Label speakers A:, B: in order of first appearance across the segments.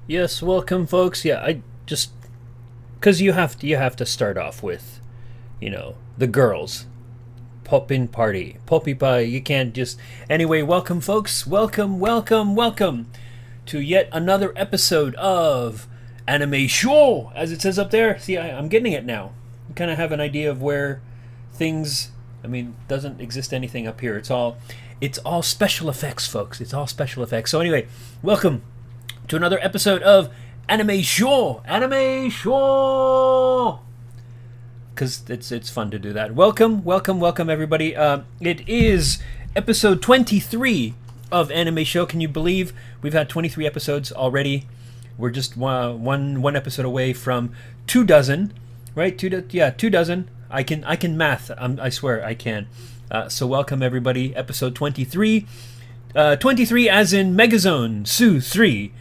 A: Yes, welcome, folks. Yeah, I just because you have to start off with, the girls, poppin' party, poppy pie. You can't just anyway. Welcome, folks. Welcome, welcome, welcome to yet another episode of Anime Show, as it says up there. See, I'm getting it now. You kind of have an idea of where things. I mean, doesn't exist anything up here. It's all special effects, folks. It's all special effects. So anyway, welcome to another episode of Anime Show. Anime Show. Because it's fun to do that. Welcome, welcome, welcome, everybody. It is episode 23 of Anime Show. Can you believe we've had 23 episodes already? We're just one episode away from 24, right? Two dozen. I can math. I swear I can. So welcome, everybody. Episode 23. 23 as in Megazone Sue 3.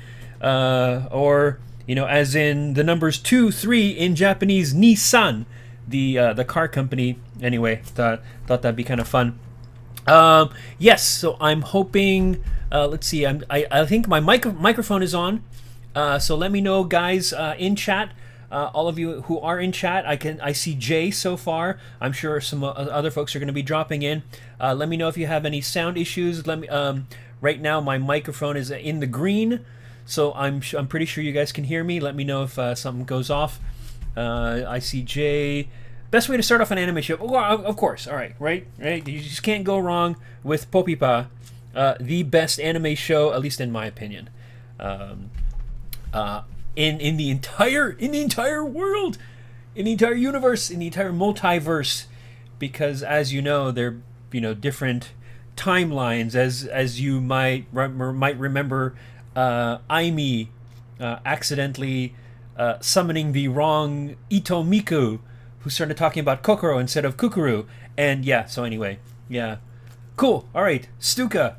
A: Or as in the numbers 2, 3 in Japanese, Nissan, the car company. Anyway, thought that'd be kind of fun. Yes, so I'm hoping. Let's see. I think my microphone is on. So let me know, guys, in chat. All of you who are in chat, I see Jay so far. I'm sure some other folks are going to be dropping in. Let me know if you have any sound issues. Let me. Right now, my microphone is in the green. So I'm pretty sure you guys can hear me. Let me know if something goes off. I see Jay. Best way to start off an anime show, of course. All right, right. You just can't go wrong with Popipa, the best anime show, at least in my opinion, in the entire world, in the entire universe, in the entire multiverse, because as you know, they're different timelines. As you might remember. Aimi accidentally summoning the wrong Ito Miku, who started talking about Kokoro instead of Kukuru. And yeah, so anyway, yeah. Cool. All right. Stuka,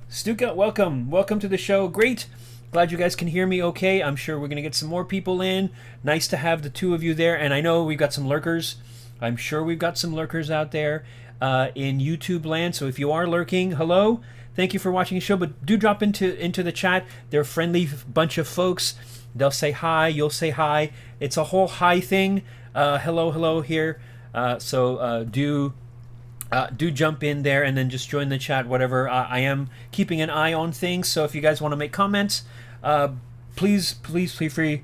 A: welcome to the show. Great. Glad you guys can hear me okay. I'm sure we're going to get some more people in. Nice to have the two of you there. And I know we've got some lurkers. I'm sure we've got some lurkers out there in YouTube land. So if you are lurking, hello. Thank you for watching the show, but do drop into the chat. They're a friendly bunch of folks. They'll say hi, you'll say hi. It's a whole hi thing. Hello here. So do jump in there and then just join the chat, whatever. I am keeping an eye on things, so if you guys want to make comments, please feel free.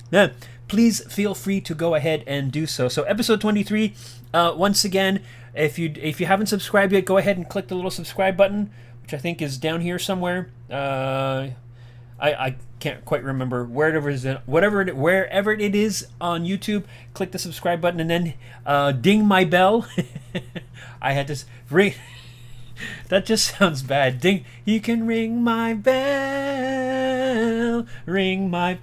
A: Please feel free to go ahead and do so. So episode 23. Once again, if you haven't subscribed yet, go ahead and click the little subscribe button, which I think is down here somewhere. I can't quite remember wherever it is on YouTube. Click the subscribe button and then ding my bell. I had to ring. That just sounds bad. Ding. You can ring my bell. Ring my.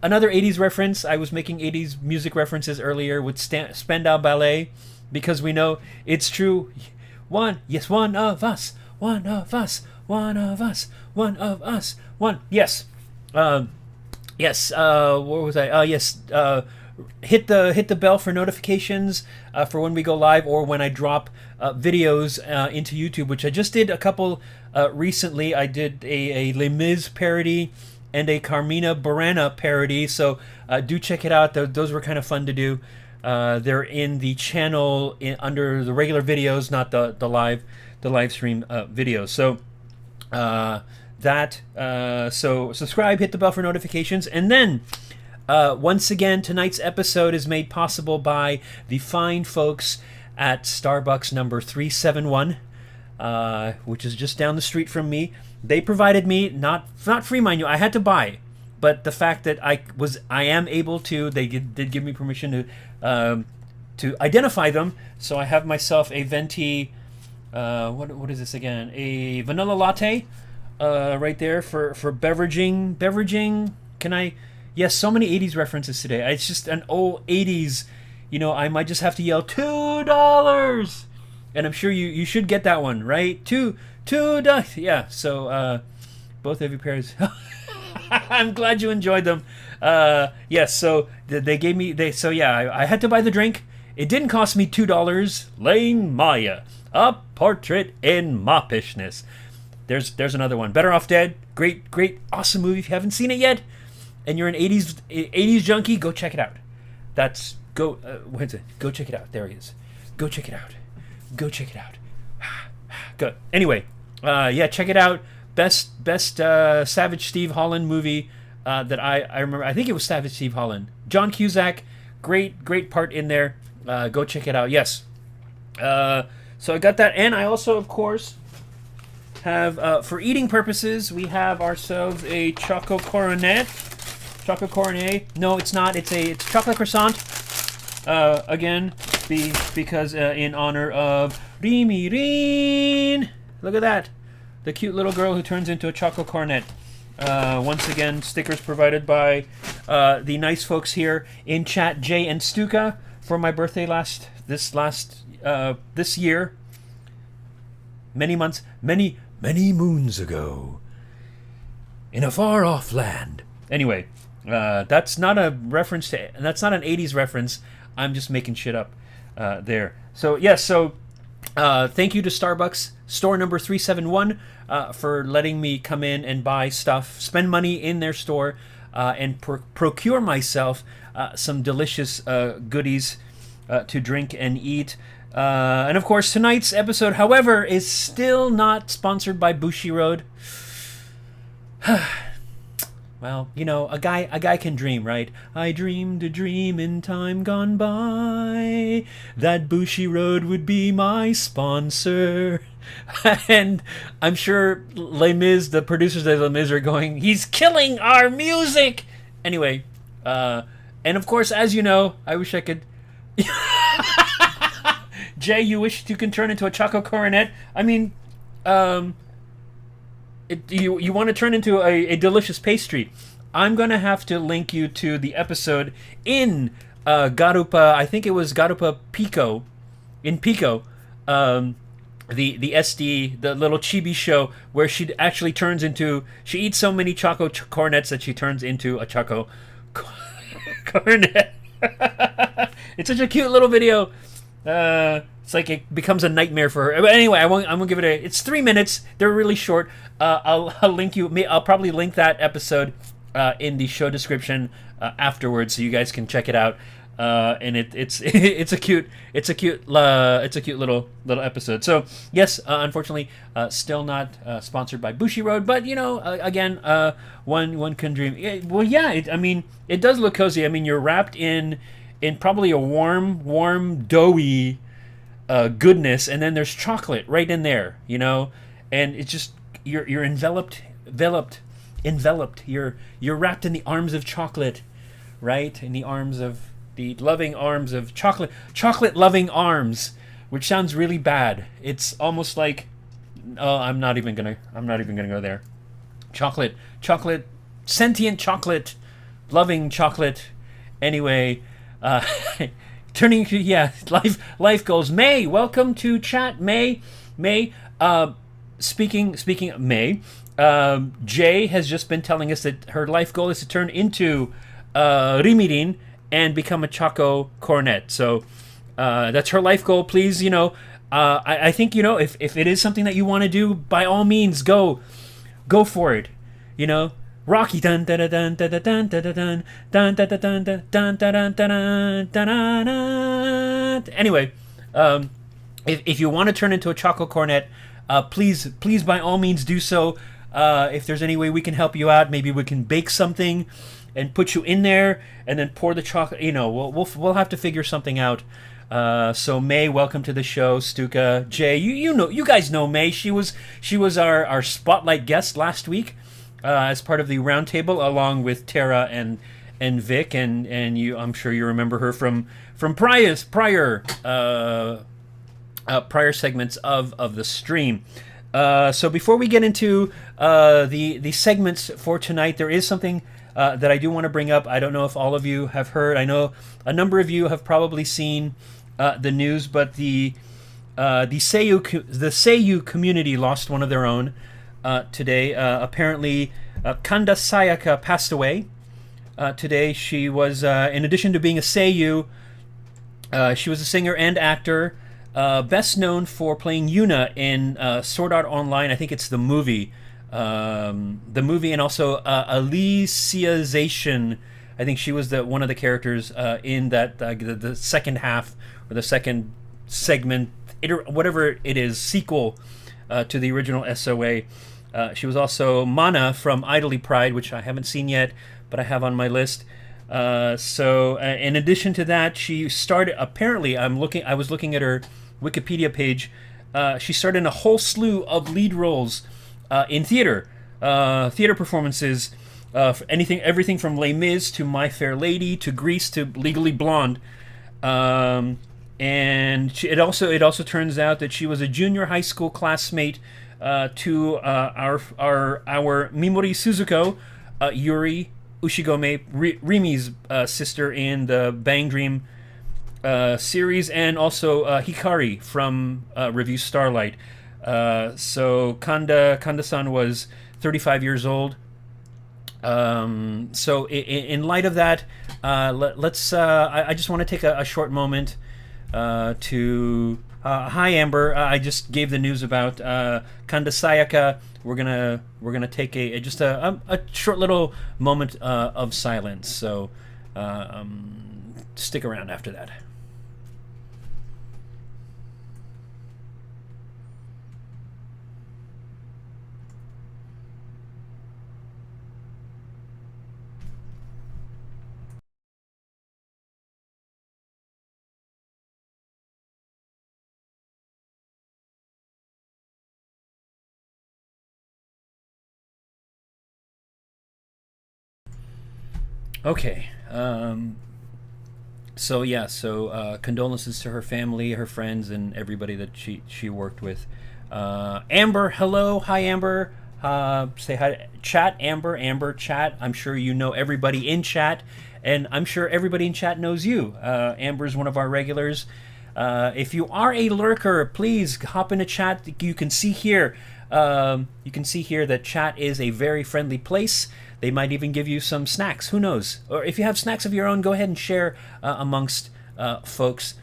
A: Another 80s reference. I was making 80s music references earlier with Spandau Ballet, because we know it's true. One of us. One of us, one of us, one of us, one. Yes. Yes. Where was I? Yes. Hit the bell for notifications for when we go live or when I drop videos into YouTube, which I just did a couple recently. I did a Les Mis parody and a Carmina Burana parody, so do check it out. Those were kind of fun to do. They're in the channel under the regular videos, not the live stream videos. So so subscribe, hit the bell for notifications, and then once again, tonight's episode is made possible by the fine folks at Starbucks number 371, which is just down the street from me. They provided me not free, mind you. I had to buy, but the fact that I am able to, they did give me permission to identify them. So I have myself a venti. What is this again? A vanilla latte, right there for beveraging. Can I? Yes, so many 80s references today. It's just an old 80s. I might just have to yell $2, and I'm sure you should get that one, right? $2. Yeah. So both of you pairs. I'm glad you enjoyed them. Yes. So they gave me So yeah, I had to buy the drink. It didn't cost me $2. Lane Maya. A Portrait in Moppishness. There's another one. Better Off Dead. Great, awesome movie. If you haven't seen it yet, and you're an 80s junkie, go check it out. That's go. What's it? Go check it out. There he is. Go check it out. Go check it out. Good. Anyway, yeah, check it out. Best Savage Steve Holland movie that I remember. I think it was Savage Steve Holland. John Cusack, great part in there. Go check it out. Yes. So I got that, and I also, of course, have for eating purposes, we have ourselves a Choco Coronet. Choco Coronet. No, it's not. It's chocolate croissant. Again, because in honor of Rimirin. Look at that. The cute little girl who turns into a Choco Coronet. Once again, stickers provided by the nice folks here in chat, Jay and Stuka, for my birthday this year. Many months, many moons ago, in a far off land. Anyway, that's not a reference to. That's not an '80s reference. I'm just making shit up there. So yes, thank you to Starbucks store number 371 for letting me come in and buy stuff, spend money in their store, and procure myself some delicious goodies to drink and eat. And of course, tonight's episode, however, is still not sponsored by Bushiroad. Well, you know, a guy can dream, right? I dreamed a dream in time gone by that Bushiroad would be my sponsor. And I'm sure Les Mis, the producers of Les Mis, are going, he's killing our music! Anyway, and of course, as you know, I wish I could... Jay, you wish you can turn into a Choco Coronet? I mean, you want to turn into a delicious pastry. I'm going to have to link you to the episode in Garupa, I think it was Garupa Pico, in Pico, the SD, the little chibi show where she actually turns into, she eats so many Choco Coronets that she turns into a Choco Coronet. It's such a cute little video. It's like it becomes a nightmare for her. But anyway, I'm gonna give it it's 3 minutes. They're really short. I'll link you. I'll probably link that episode in the show description afterwards, so you guys can check it out. And it's a cute little episode. So yes, unfortunately, still not sponsored by Bushiroad, but you know, again, one can dream. Well, yeah. I mean, it does look cozy. I mean, you're wrapped in probably a warm, doughy goodness, and then there's chocolate right in there, you know, and it's just you're enveloped. You're wrapped in the arms of chocolate, right? In the arms of the loving arms of chocolate loving arms, which sounds really bad. It's almost like, oh, I'm not even gonna go there. Chocolate, sentient chocolate, loving chocolate. Anyway. Turning to life goals. May, welcome to chat. May. Speaking of May, Jay has just been telling us that her life goal is to turn into Rimirin and become a Choco Coronet. So that's her life goal. Please, you know, I think, you know, if it is something that you want to do, by all means, go for it. You know. Rocky dun dun dun dun dun dun dun dun dun dun dun dun dun dun dun dun. Anyway, if you want to turn into a Choco Coronet, please by all means do so. If there's any way we can help you out, maybe we can bake something and put you in there, and then pour the chocolate. You know, we'll have to figure something out. So May, welcome to the show. Stuka, Jay, you guys know May. She was our spotlight guest last week. As part of the roundtable, along with Tara and Vic, and you, I'm sure you remember her from prior segments of the stream. So before we get into the segments for tonight, there is something that I do want to bring up. I don't know if all of you have heard. I know a number of you have probably seen the news, but the SHIYOU community lost one of their own. Today, apparently, Kanda Sayaka passed away. Today, she was, in addition to being a SHIYOU, she was a singer and actor, best known for playing Yuna in Sword Art Online. I think it's the movie the movie, and also Aliciazation. I think she was the one of the characters in that the second half or the second segment, whatever it is, sequel to the original SOA. She was also Mana from Idly Pride, which I haven't seen yet, but I have on my list. So, in addition to that, she started. Apparently, I was looking at her Wikipedia page. She starred in a whole slew of lead roles in theater performances. Everything from Les Mis to My Fair Lady to Grease to Legally Blonde. And it also turns out that she was a junior high school classmate to our Mimori Suzuko, Yuri Ushigome, Rimi's sister in the Bang Dream series, and also Hikari from Review Starlight. So Kanda-san was 35 years old. So in light of that, let's. I just want to take a short moment to. Hi Amber. I just gave the news about Kanda Sayaka. We're gonna take a short little moment of silence. So stick around after that. Okay. So condolences to her family, her friends, and everybody that she worked with. Amber, hello, hi Amber. Say hi, chat, Amber, chat. I'm sure you know everybody in chat, and I'm sure everybody in chat knows you. Amber is one of our regulars. If you are a lurker, please hop into chat. You can see here. You can see here that chat is a very friendly place. They might even give you some snacks. Who knows? Or if you have snacks of your own, go ahead and share amongst folks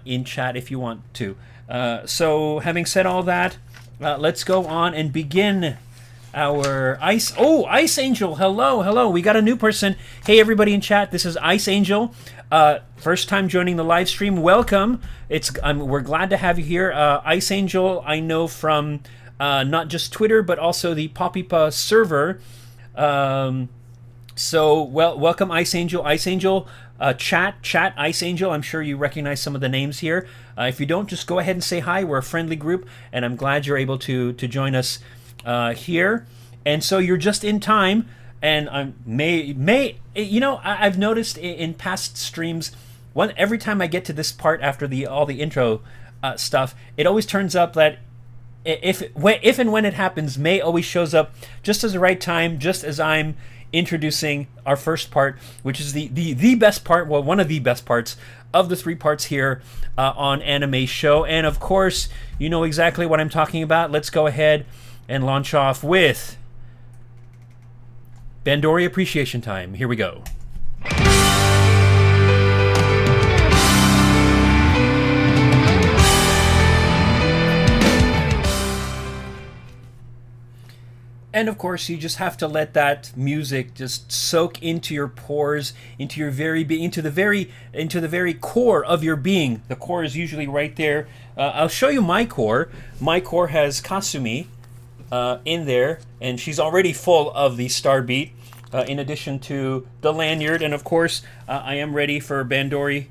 A: in chat if you want to. So having said all that, let's go on and begin our Ice Angel. Hello. We got a new person. Hey, everybody in chat. This is Ice Angel. First time joining the live stream. Welcome. We're glad to have you here. Ice Angel, I know from not just Twitter, but also the Poppin'party server. Welcome Ice Angel. Chat Ice Angel. I'm sure you recognize some of the names here. If you don't, just go ahead and say hi. We're a friendly group, and I'm glad you're able to join us here. And so you're just in time. And I've noticed in past streams, every time I get to this part after all the intro stuff, it always turns up that if and when it happens, May always shows up just as the right time, just as I'm introducing our first part, which is the best part, well, one of the best parts of the 3 parts here on Anime Show. And of course, you know exactly what I'm talking about. Let's go ahead and launch off with Bandori Appreciation Time. Here we go. And of course, you just have to let that music just soak into your pores, into your into the very core of your being. The core is usually right there. I'll show you my core. My core has Kasumi in there, and she's already full of the star beat. In addition to the lanyard, and of course, I am ready for Bandori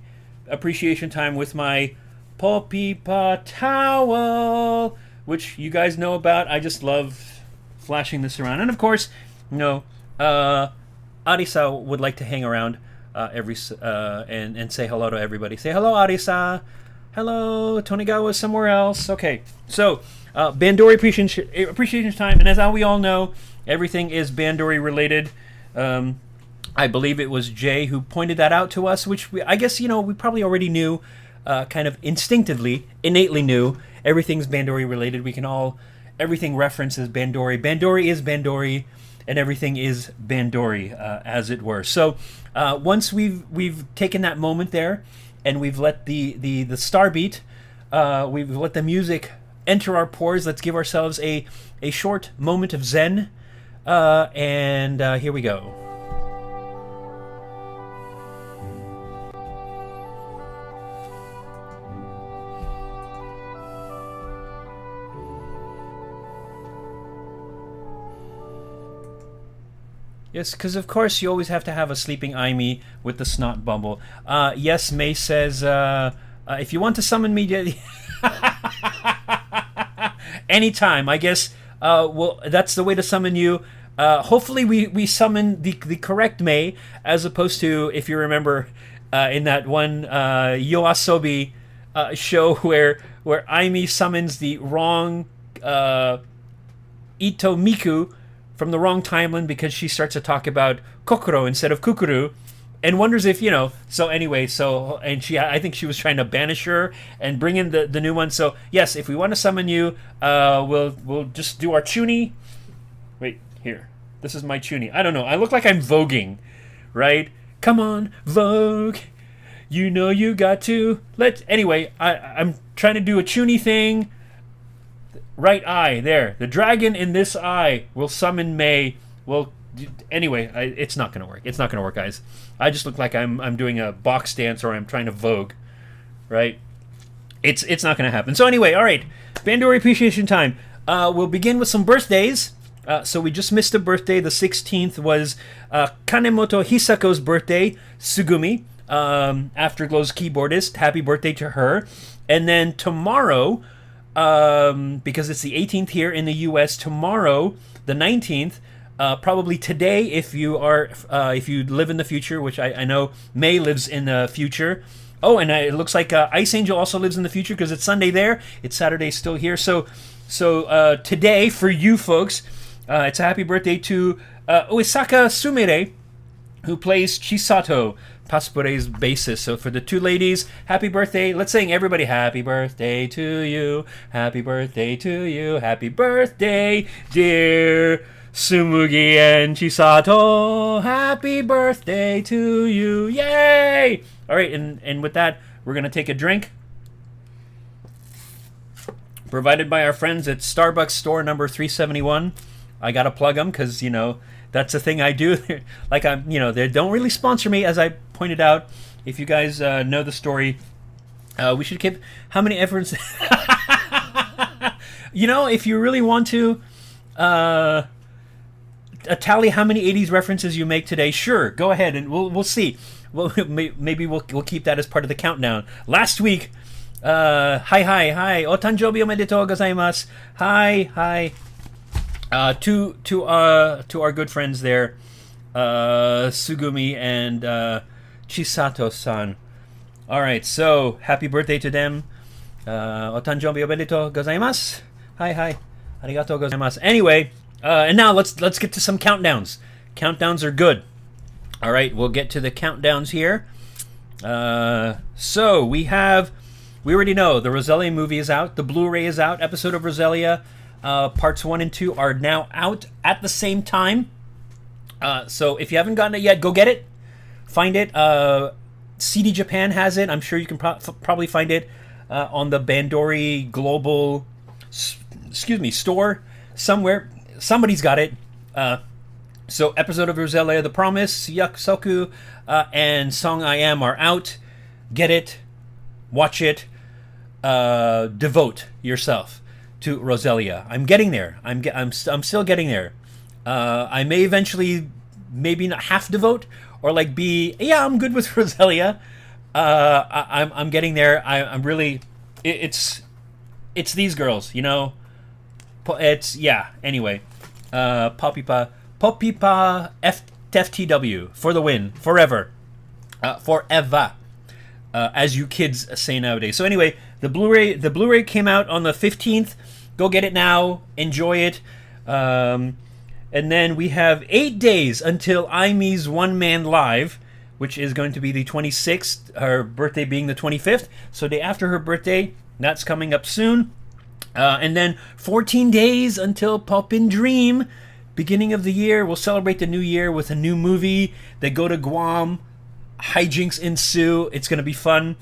A: Appreciation Time with my Poppin'party towel, which you guys know about. I just love flashing this around, and of course, Arisa would like to hang around and say hello to everybody. Say hello, Arisa. Hello, Tonigawa somewhere else. Okay, so Bandori Appreciation Time, and as we all know, everything is Bandori related. I believe it was Jay who pointed that out to us, which I guess we probably already knew, kind of instinctively, innately knew. Everything's Bandori related. We can all. Everything references Bandori. Bandori is Bandori, and everything is Bandori, as it were. So once we've taken that moment there, and we've let the star beat, we've let the music enter our pores. Let's give ourselves a short moment of zen. And here we go. Yes, because of course you always have to have a sleeping Aimee with the snot bumble. Yes, May says, if you want to summon me anytime, I guess, well, that's the way to summon you. Hopefully we summon the correct May, as opposed to, if you remember, in that one Yoasobi show where Aimee summons the wrong Ito Miku from the wrong timeline because she starts to talk about kokoro instead of kukuru, and wonders if, so anyway, and I think she was trying to banish her and bring in the new one. So yes, if we want to summon you, we'll just do our chuuni. Wait, here, this is my chuuni. I don't know, I look like I'm voguing, right? Come on, Vogue, you got to anyway, I'm trying to do a chuuni thing. Right eye, there. The dragon in this eye will summon May. Well, anyway, it's not going to work. It's not going to work, guys. I just look like I'm doing a box dance, or I'm trying to vogue, right? It's not going to happen. So anyway, all right. Bandori appreciation time. We'll begin with some birthdays. So we just missed a birthday. The 16th was Kanemoto Hisako's birthday, Sugumi, Afterglow's keyboardist. Happy birthday to her. And then tomorrow, because it's the 18th here in the U.S. Tomorrow, the 19th, probably today, if you live in the future, which I know May lives in the future. Oh, and it looks like Ice Angel also lives in the future because it's Sunday there. It's Saturday still here. So today for you folks, it's a happy birthday to Uesaka Sumire, who plays Chisato, Passepure's bassist. So for the two ladies, happy birthday. Let's sing, everybody, happy birthday to you, happy birthday to you, happy birthday, dear Sumugi and Chisato, happy birthday to you, yay! All right, and with that, we're going to take a drink. Provided by our friends at Starbucks store number 371. I got to plug them because, that's the thing I do. Like, they don't really sponsor me, as I pointed out. If you guys know the story, we should keep how many efforts. If you really want to tally how many 80s references you make today, sure, go ahead and we'll see. Well, maybe we'll keep that as part of the countdown. Last week, hi, o tanjoubi omedetou gozaimasu. Hi. To our good friends there, Sugumi and Chisato-san. All right, so happy birthday to them. O tanjoubi omedetou gozaimasu. Hi. Arigatou gozaimasu. Anyway, and now let's get to some countdowns. Countdowns are good. All right, we'll get to the countdowns here. So we already know the Roselia movie is out. The Blu-ray is out. Episode of Roselia. Parts 1 and 2 are now out at the same time. So if you haven't gotten it yet, go get it. Find it. CD Japan has it. I'm sure you can probably find it on the Bandori Global store somewhere. Somebody's got it. So episode of Roselia, The Promise, Yakusoku, and Song I Am are out. Get it. Watch it. Devote yourself to Roselia. I'm getting there. I'm still getting there. I may eventually, maybe not half devote, or I'm good with Roselia. I'm getting there. I'm really. It's these girls, It's Anyway, Poppipa FTW for the win, forever, forever. As you kids say nowadays. So anyway, the Blu-ray came out on the 15th. Go get it now. Enjoy it. And then we have 8 days until Aimee's one-man live, which is going to be the 26th, her birthday being the 25th. So day after her birthday, that's coming up soon. And then 14 days until Poppin' Dream, beginning of the year. We'll celebrate the new year with a new movie. They go to Guam. Hijinks ensue. It's going to be fun.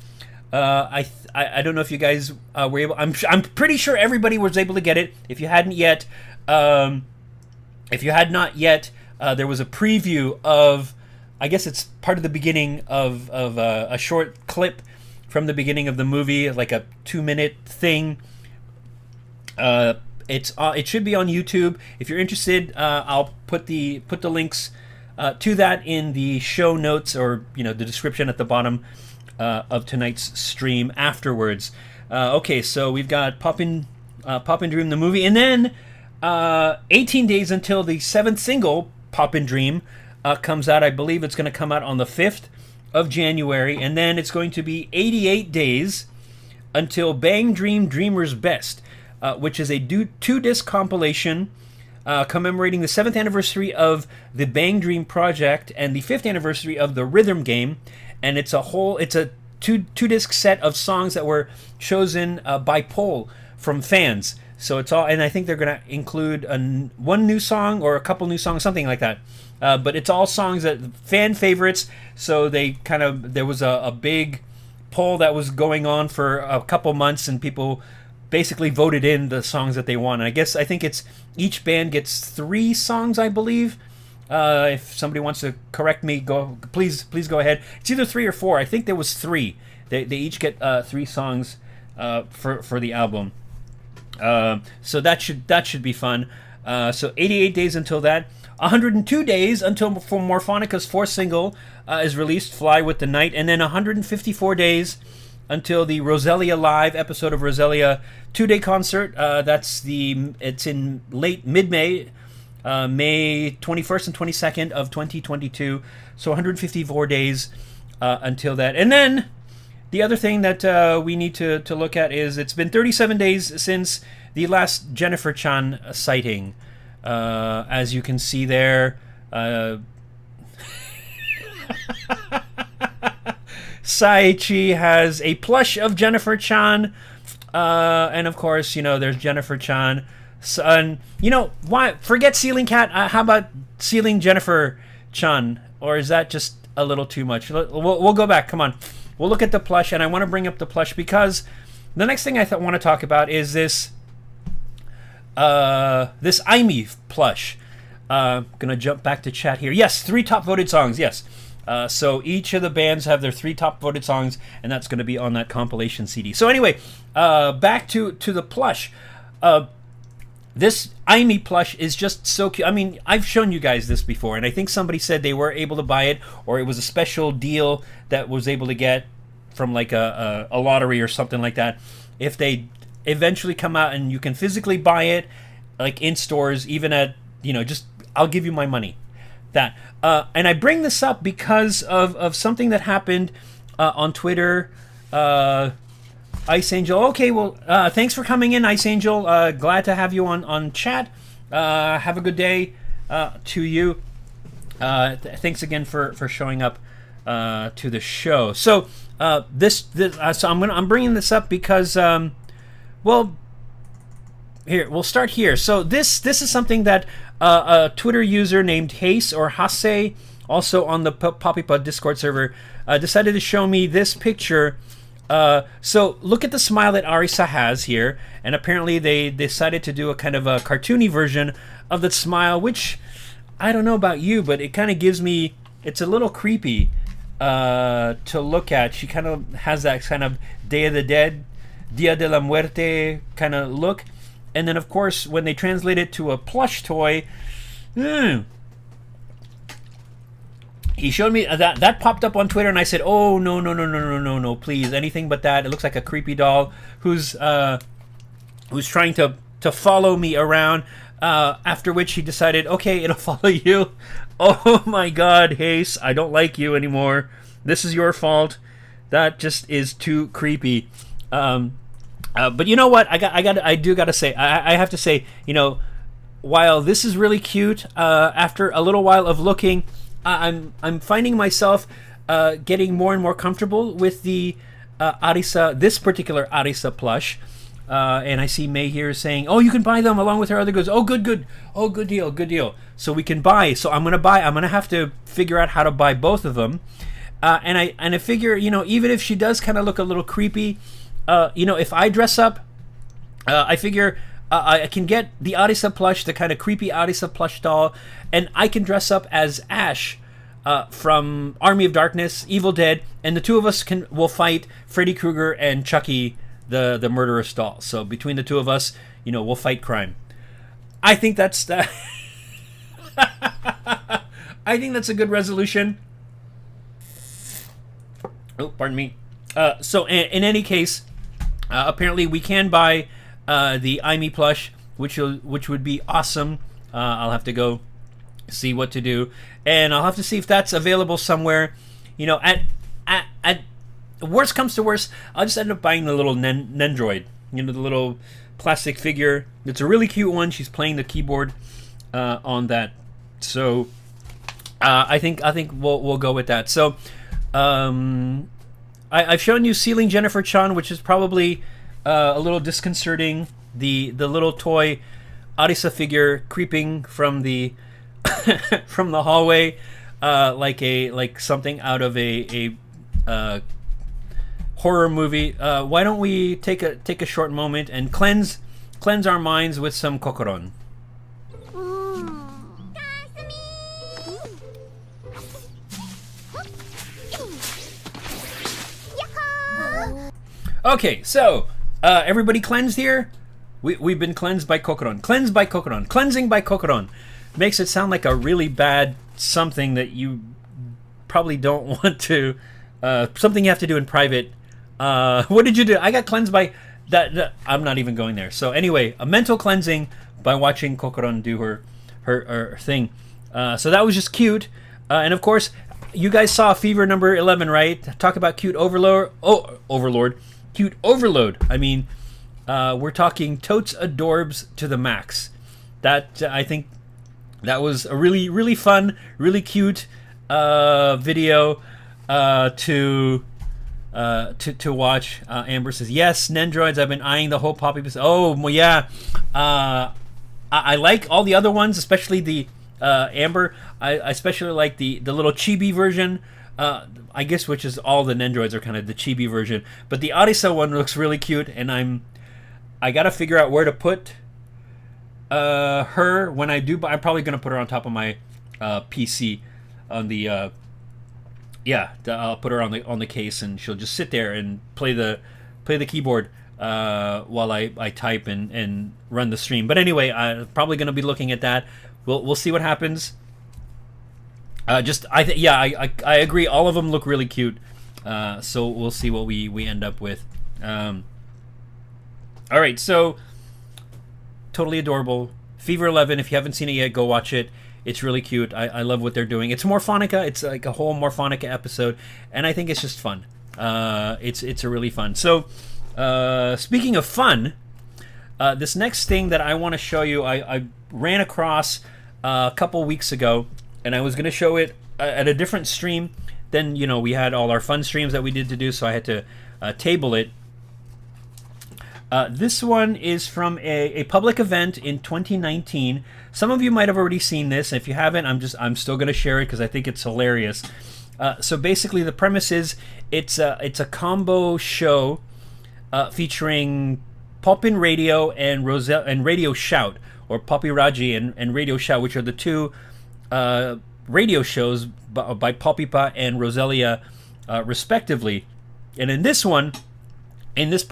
A: I don't know if you guys were able. I'm pretty sure everybody was able to get it. If you hadn't yet, if you had not yet, there was a preview of. I guess it's part of the beginning of a short clip from the beginning of the movie, like a 2-minute thing. It should be on YouTube. If you're interested, I'll put the links to that in the show notes, or the description at the bottom of tonight's stream afterwards. Okay, so we've got Poppin' Dream the movie, and then 18 days until the 7th single, Poppin' Dream, comes out. I believe it's going to come out on the 5th of January, and then it's going to be 88 days until Bang Dream Dreamer's Best, which is a 2-disc compilation commemorating the 7th anniversary of the Bang Dream project and the 5th anniversary of the rhythm game. And it's a two-disc set of songs that were chosen by poll from fans. So it's all, and I think they're going to include one new song or a couple new songs, something like that. But it's all songs that fan favorites. So there was a big poll that was going on for a couple months, and people basically voted in the songs that they want. And I think it's each band gets 3 songs, I believe. If somebody wants to correct me, please go ahead. It's either 3 or 4. I think there was 3. They each get 3 songs for the album. So that should be fun. So 88 days until that. 102 days until Morphonica's 4th single is released, Fly with the Night, and then 154 days until the Roselia Live episode of Roselia 2-day concert. It's in mid-May, May 21st and 22nd of 2022. So 154 days until that. And then the other thing that we need to look at is it's been 37 days since the last Jennifer Chan sighting. As you can see there, Saichi has a plush of Jennifer Chan, and of course, there's Jennifer Chan. And why forget Ceiling Cat? How about Ceiling Jennifer Chan? Or is that just a little too much? We'll go back. Come on, we'll look at the plush, and I want to bring up the plush because the next thing I want to talk about is this Aimee plush. Gonna jump back to chat here. Yes, 3 top voted songs. Yes. So each of the bands have their 3 top voted songs, and that's going to be on that compilation CD. So anyway, back to the plush. This Aimee plush is just so cute. I mean, I've shown you guys this before, and I think somebody said they were able to buy it, or it was a special deal that was able to get from like a lottery or something like that. If they eventually come out and you can physically buy it, like in stores, even at, just I'll give you my money. That. And I bring this up because of something that happened on Twitter. Ice Angel. Okay, well, thanks for coming in, Ice Angel. Glad to have you on chat. Have a good day to you. Thanks again for showing up to the show. So so I'm bringing this up because here we'll start here. So this is something that a Twitter user named Hase or Hase, also on the Poppypod Discord server, decided to show me this picture. So look at the smile that Arisa has here, and apparently they decided to do a kind of a cartoony version of the smile, which I don't know about you, but it kind of gives me, it's a little creepy to look at. She kind of has that kind of Day of the Dead, Dia de la Muerte kind of look. And then, of course, when they translate it to a plush toy, he showed me that popped up on Twitter, and I said, "Oh no, please, anything but that." It looks like a creepy doll who's trying to follow me around. After which he decided, okay, it'll follow you. Oh my God, Hase, I don't like you anymore. This is your fault. That just is too creepy. But you know what? I have to say, while this is really cute, after a little while of looking, I'm finding myself getting more and more comfortable with the Arisa, this particular Arisa plush. And I see May here saying, "Oh, you can buy them along with her other goods." Oh, good. Oh, good deal. So we can buy. So I'm gonna have to figure out how to buy both of them. and I figure, even if she does kind of look a little creepy, if I dress up, I figure I can get the Arisa plush, the kind of creepy Arisa plush doll, and I can dress up as Ash from Army of Darkness, Evil Dead, and the two of us will fight Freddy Krueger and Chucky, the murderous doll. So between the two of us, we'll fight crime. I think that's I think that's a good resolution. Oh, pardon me. So in any case, apparently we can buy the Amy plush, which would be awesome. I'll have to go see what to do, and I'll have to see if that's available somewhere. At worst comes to worst, I'll just end up buying the little Nendroid. The little plastic figure. It's a really cute one. She's playing the keyboard on that. So I think we'll go with that. So I've shown you Sealing Jennifer Chan, which is probably a little disconcerting. The little toy Arisa figure creeping from the from the hallway, like something out of a horror movie. Why don't we take a short moment and cleanse our minds with some kokoron. Okay, so everybody cleansed here. We've been cleansed by kokoron. Cleansed by kokoron. Cleansing by kokoron makes it sound like a really bad something that you probably don't want to. Something you have to do in private. What did you do? I got cleansed by that. I'm not even going there. So anyway, a mental cleansing by watching kokoron do her thing. So that was just cute. And of course, you guys saw Fever number 11, right? Talk about cute overlord. Oh, overlord. Cute overload. I mean, we're talking totes adorbs to the max. That I think that was a really, really fun, really cute video to watch. Amber says, yes, Nendroids, I've been eyeing the whole Poppy. Oh, well, yeah. I like all the other ones, especially the Amber. I especially like the little chibi version. I guess which is all the Nendroids are kind of the chibi version. But the Arisa one looks really cute, and I gotta figure out where to put her when I do. But I'm probably gonna put her on top of my PC on the I'll put her on the case, and she'll just sit there and play the keyboard while I type and run the stream. But anyway, I'm probably gonna be looking at that. We'll see what happens. I agree. All of them look really cute. So we'll see what we end up with. All right, so totally adorable. Fever 11. If you haven't seen it yet, go watch it. It's really cute. I love what they're doing. It's Morphonica. It's like a whole Morphonica episode, and I think it's just fun. It's a really fun. So speaking of fun, this next thing that I want to show you, I ran across a couple weeks ago. And I was going to show it at a different stream. Then, we had all our fun streams that we did to do, so I had to table it. This one is from a public event in 2019. Some of you might have already seen this. If you haven't, I'm still going to share it because I think it's hilarious. So basically, the premise is it's a combo show featuring Poppin Radio and Radio Shout, or Poppy Raji and Radio Shout, which are the two radio shows by Poppypa and Roselia, respectively. And in this one, in this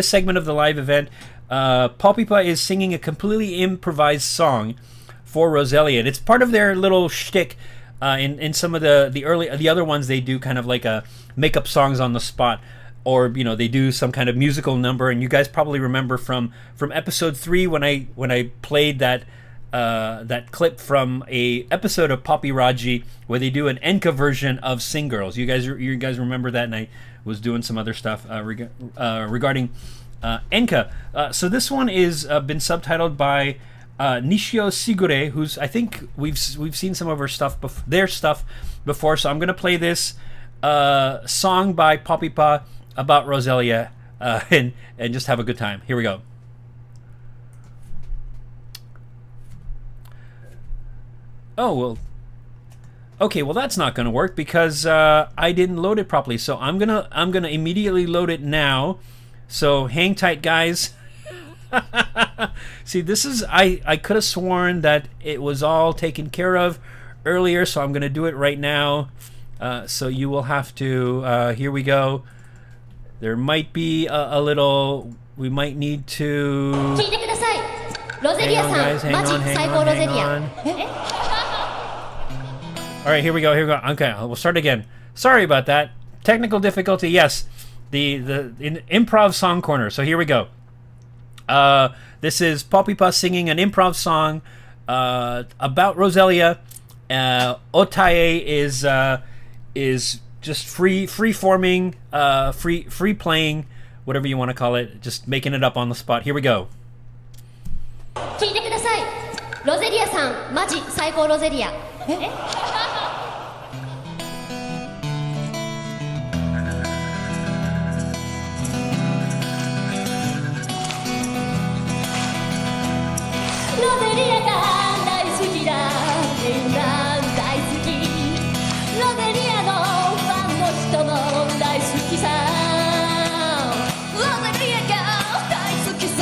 A: segment of the live event, Poppypa is singing a completely improvised song for Roselia. And it's part of their little shtick. In some of the other ones, they do kind of like a make up songs on the spot, or they do some kind of musical number. And you guys probably remember from episode 3 when I played that clip from a episode of Poppy Raji where they do an Enka version of Sing Girls. You guys remember that, and I was doing some other stuff regarding Enka. So this one is been subtitled by Nishio Sigure, who's, I think we've seen some of her stuff before. So I'm gonna play this song by Poppypa about Roselia and just have a good time. Here we go. Oh, well, Okay, well that's not gonna work because I didn't load it properly. So I'm gonna immediately load it now. So hang tight, guys. See, this is I could have sworn that it was all taken care of earlier, so I'm gonna do it right now. So you will have to. Here we go. There might be a little. We might need to. Hang on, guys. Hang on. All right, here we go. Okay, we'll start again. Sorry about that. Technical difficulty. Yes, the improv song corner. So here we go. This is Poppy singing an improv song about Roselia. Otae is just free forming, free playing, whatever you want to call it. Just making it up on the spot. Here we go.
B: 聞いてください。ロゼリアさん、マジ最高ロゼリア。え？ロゼリアが大好きだ。みんな大好き。ロゼリアのファンの人も大好きさ。ロゼリアが大好きさ。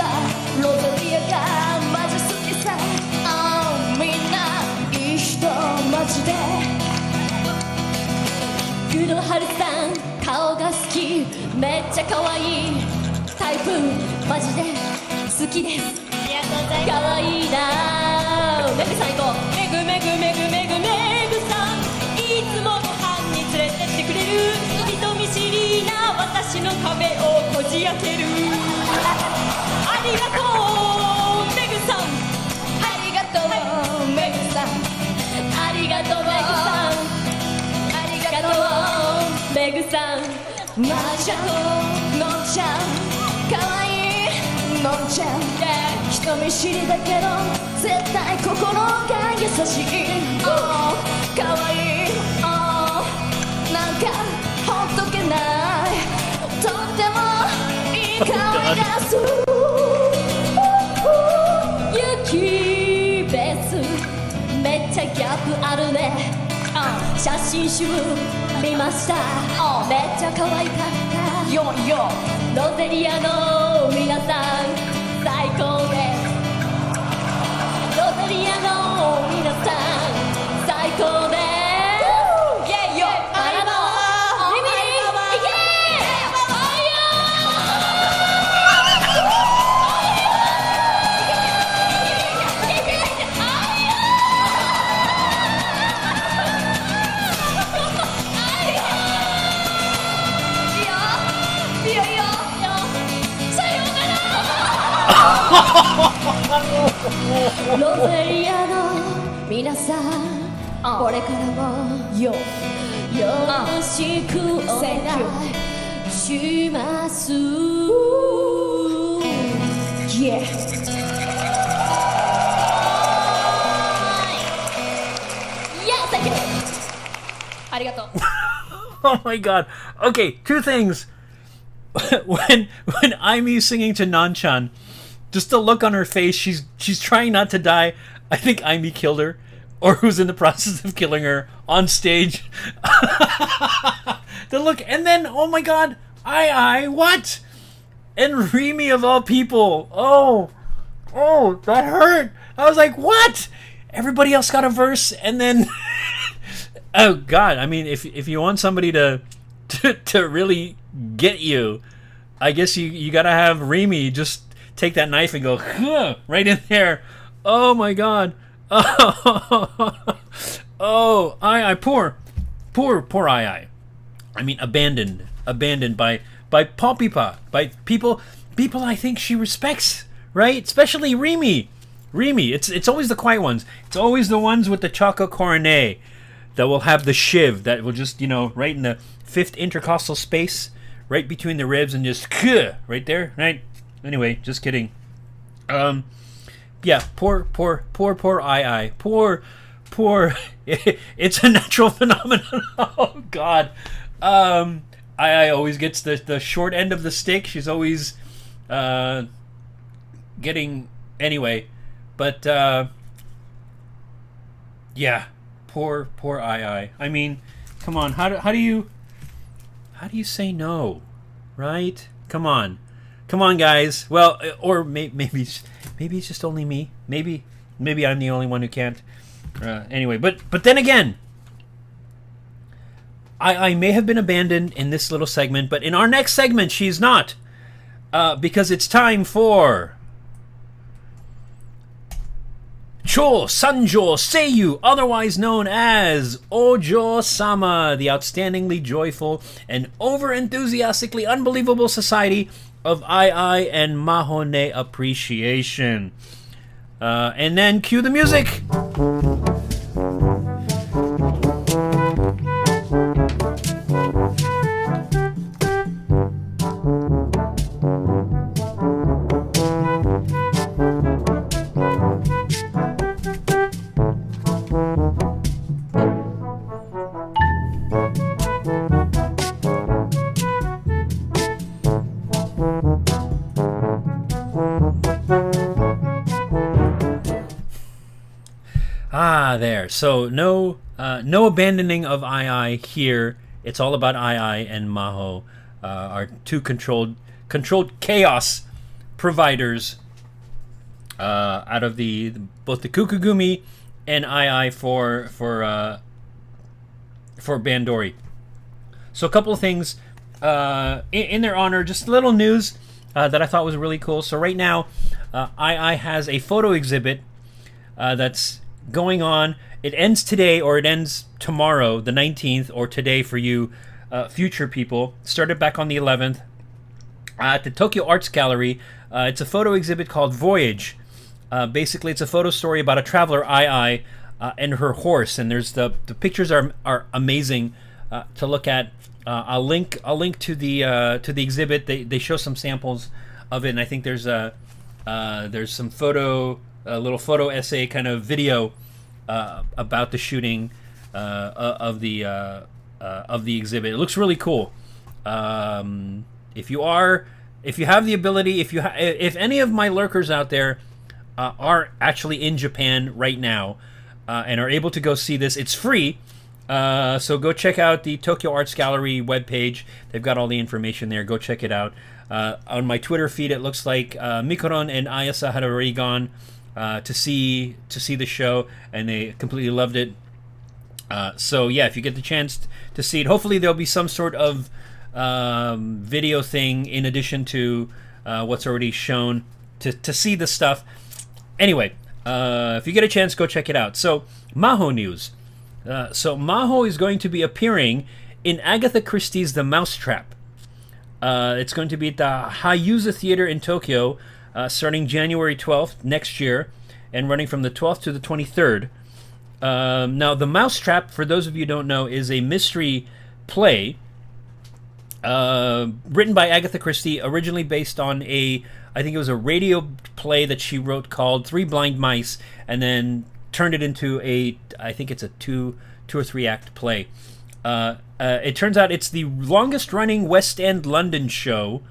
B: ロゼリアがマジ好きさ。みんないい人マジで。工藤春さん顔が好き。めっちゃ可愛いタイプマジで好きです。かわいいなメグ最高メグさんいつもご飯に連れてってくれる人見知りな私の壁をこじ開けるありがとうメグさんありがとうメグさんありがとうメグさんありがとうメグさんマーちゃんのんちゃんかわいいのんちゃん人見知りだけど絶対心が優しい、かわいい、なんかほっとけないとってもいい香りがする雪ベースめっちゃギャップあるね、写真集見ました、めっちゃ可愛かったよよロゼリアの皆さん最高です。ロゼリアの皆さん最高です。イェイよあらばリミイェイいいよさようならロゼリアの皆さん、これからもよろしくお願いします。Yeah. Yeah, thank you. ありがとう。
A: Oh my god. Okay, two things. when Aimi's singing to Nanchan, just the look on her face, she's trying not to die. I think Aimi killed her, or who's in the process of killing her on stage. The look, and then oh my god, what? And Remy of all people. Oh, that hurt. I was like, what? Everybody else got a verse, and then oh god. I mean, if you want somebody to really get you, I guess you gotta have Remy just take that knife and go right in there. Oh my god. Oh, poor I. I mean, abandoned by Pompipa, by people I think she respects, right? Especially Remy. It's always the quiet ones. It's always the ones with the choco coronet that will have the shiv that will just, right in the fifth intercostal space, right between the ribs, and just right there, right? Anyway, just kidding. Yeah, poor I. Poor. It's a natural phenomenon. Oh God. I always gets the short end of the stick. She's always getting anyway. But yeah, poor I. I mean, come on. How do you say no, right? Come on, guys. Well, or maybe it's just only me. Maybe I'm the only one who can't. Anyway, but then again, I may have been abandoned in this little segment, but in our next segment, she's not, because it's time for Cho Sanjo Seiyu, otherwise known as Ojo-sama, the outstandingly joyful and over-enthusiastically unbelievable society of ai and maho-nee appreciation. And then cue the music! There. So no abandoning of II here. It's all about II and Maho, our two controlled chaos providers out of both the Kukugumi and II for Bandori. So a couple of things in their honor, just little news that I thought was really cool. So right now, II has a photo exhibit that's going on. It ends today, or it ends tomorrow, the 19th, or today for you future people. Started back on the 11th at the Tokyo Arts Gallery. It's a photo exhibit called Voyage. Basically, it's a photo story about a traveler, II, and her horse. And there's the pictures are amazing to look at. I'll link to the exhibit. They show some samples of it, and I think there's some a little photo essay kind of video about the shooting of the exhibit. It looks really cool. If you have the ability, if any of my lurkers out there are actually in Japan right now and are able to go see this, it's free. So go check out the Tokyo Arts Gallery webpage. They've got all the information there. Go check it out. On my Twitter feed, it looks like Mikoron and Ayasa had already gone to see the show, and they completely loved it. So yeah, if you get the chance to see it, hopefully there'll be some sort of video thing in addition to what's already shown to see the stuff. Anyway, if you get a chance, go check it out. So Maho news. So Maho is going to be appearing in Agatha Christie's The Mousetrap. It's going to be at the Hayuza Theater in Tokyo, starting January 12th next year, and running from the 12th to the 23rd. Now, The Mousetrap, for those of you who don't know, is a mystery play written by Agatha Christie, originally based on I think it was a radio play that she wrote called Three Blind Mice, and then turned it into I think it's a two or three act play. It turns out it's the longest running West End London show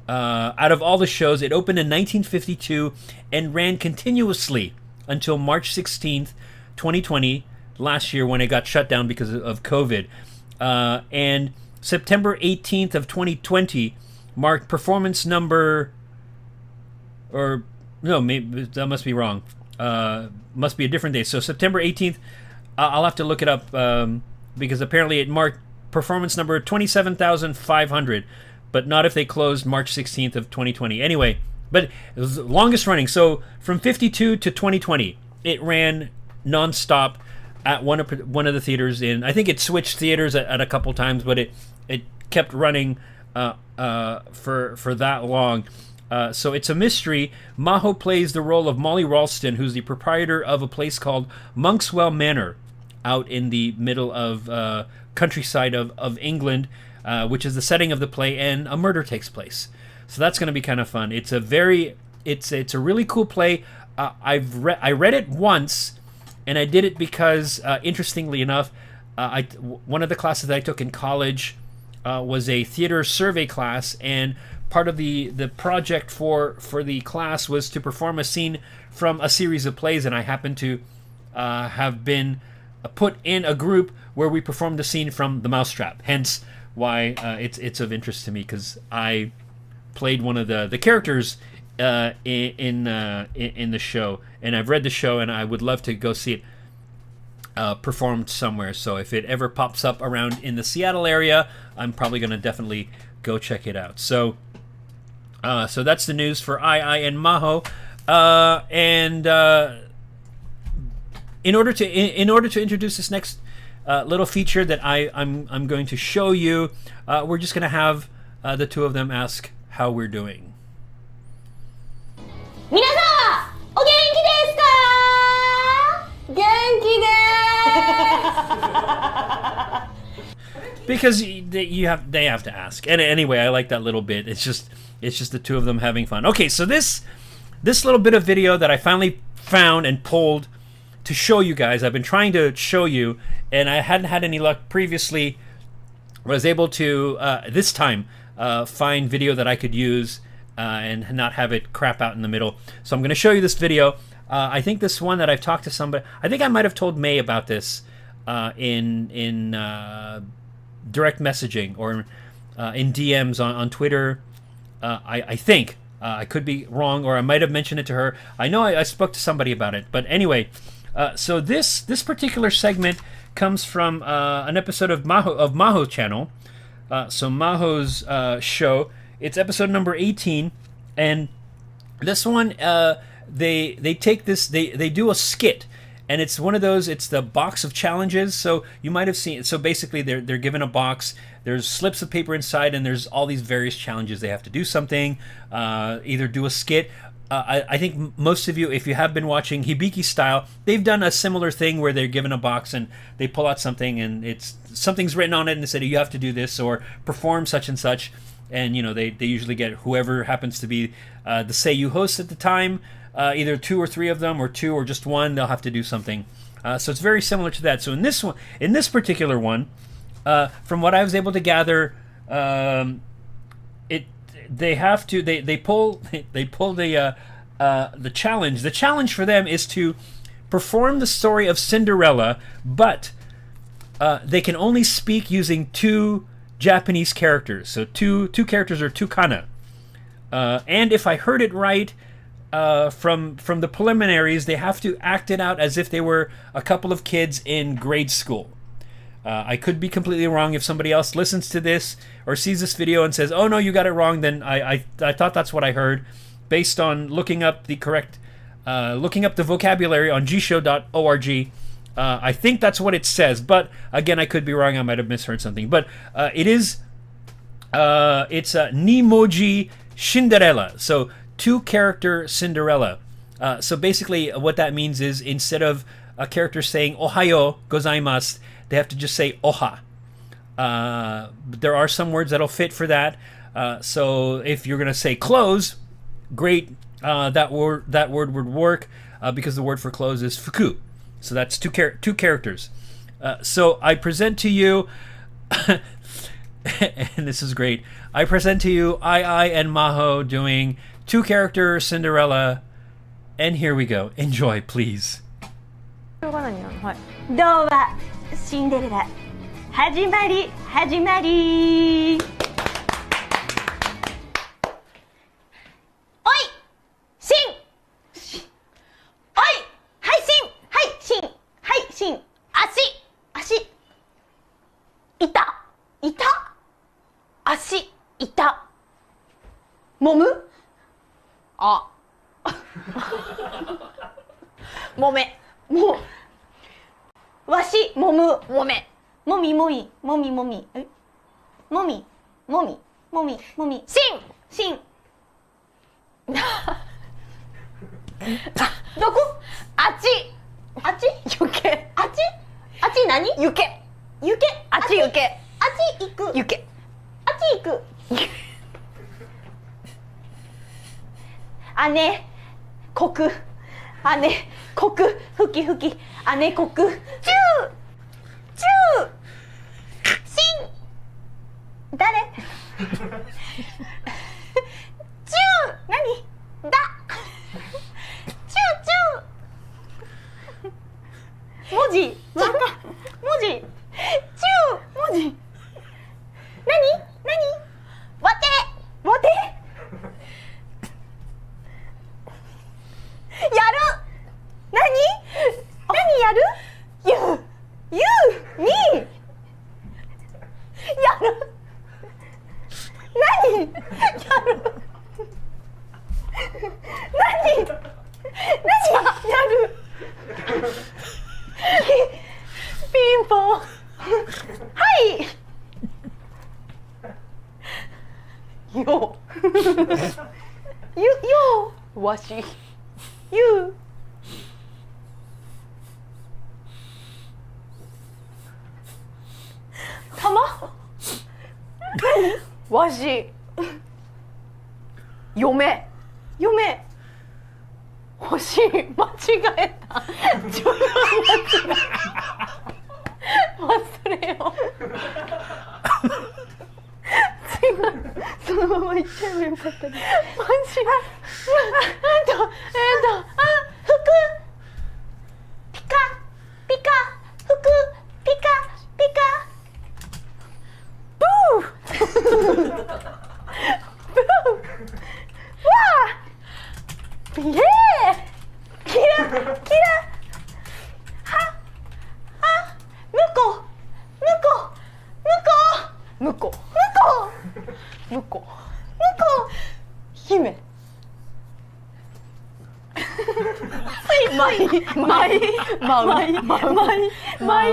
A: out of all the shows. It opened in 1952 and ran continuously until March 16th, 2020, last year, when it got shut down because of COVID. And September 18th of 2020 marked performance number, or no, maybe that must be wrong. Must be a different day. So September 18th, I'll have to look it up because apparently it marked performance number 27,500, but not if they closed March 16th of 2020. Anyway, but it was the longest running. So from 52 to 2020, it ran nonstop at one of the theaters in. I think it switched theaters at a couple times, but it kept running for that long. So it's a mystery. Maho plays the role of Molly Ralston, who's the proprietor of a place called Monkswell Manor out in the middle of countryside of England, which is the setting of the play, and a murder takes place. So that's going to be kind of fun. It's a really cool play. I read it once, and I did it because, interestingly enough, one of the classes that I took in college was a theater survey class, and part of the project for the class was to perform a scene from a series of plays, and I happened to have been put in a group where we perform the scene from The Mousetrap. Hence why it's of interest to me, because I played one of the characters in the show, and I've read the show, and I would love to go see it performed somewhere. So if it ever pops up around in the Seattle area, I'm probably going to definitely go check it out. So so that's the news for I and Maho. And in order to introduce this next little feature that I'm going to show you, we're just going to have the two of them ask how we're doing.
B: 皆さんお元気ですか？元気です
A: Because they have to ask. And anyway, I like that little bit. It's just the two of them having fun. Okay, so this little bit of video that I finally found and pulled to show you guys. I've been trying to show you, and I hadn't had any luck previously. I was able to this time find video that I could use and not have it crap out in the middle. So I'm going to show you this video. I think this one that I've talked to somebody. I think I might have told May about this in direct messaging or in DMs on Twitter. I think I could be wrong, or I might have mentioned it to her. I know I spoke to somebody about it, but anyway. So this particular segment comes from an episode of Maho channel. So Maho's show. It's episode number 18, and this one they take this, they do a skit, and it's one of those. It's the box of challenges. So you might have seen. So basically, they're given a box. There's slips of paper inside, and there's all these various challenges. They have to do something, either do a skit. I think most of you, if you have been watching Hibiki Style, they've done a similar thing where they're given a box and they pull out something, and something's written on it, and they say you have to do this or perform such and such. And they usually get whoever happens to be the SHIYOU host at the time, either 2 or 3 of them, or 2 or just 1. They'll have to do something. So it's very similar to that. So in this particular one, from what I was able to gather, they pull the challenge. The challenge for them is to perform the story of Cinderella, but they can only speak using 2 Japanese characters. So two characters are 2 kana. And if I heard it right, from the preliminaries, they have to act it out as if they were a couple of kids in grade school. I could be completely wrong. If somebody else listens to this or sees this video and says, "Oh no, you got it wrong," then I thought that's what I heard, based on looking up the vocabulary on gshow.org. I think that's what it says, but again, I could be wrong. I might have misheard something. But it's Nimoji Cinderella, so 2-character Cinderella. So basically, what that means is, instead of a character saying "Ohayo gozaimasu," they have to just say "oha." There are some words that'll fit for that. So if you're gonna say "close," great. That word would work because the word for close is "fuku." So that's 2 characters. So I present to you, and this is great. I present to you I and Maho doing 2-character Cinderella, and here we go. Enjoy, please.
B: どうはシンデレラ始まりおいシンおいはいシン足いた足いたもむあもめわしもむもめもみしんどこあっちゆけあっち何ゆけあっちゆけあっち行くゆけあっち行く姉こくふき姉こくチューしん誰チュー何だチュー文字
C: よわしゆたまわし嫁欲しい間違えたちょっと忘れよう違うそのまま言っちゃえばよかったねマジ服ピカピカ服ピカピカブーブーわーイエーキラは向こ姫マイ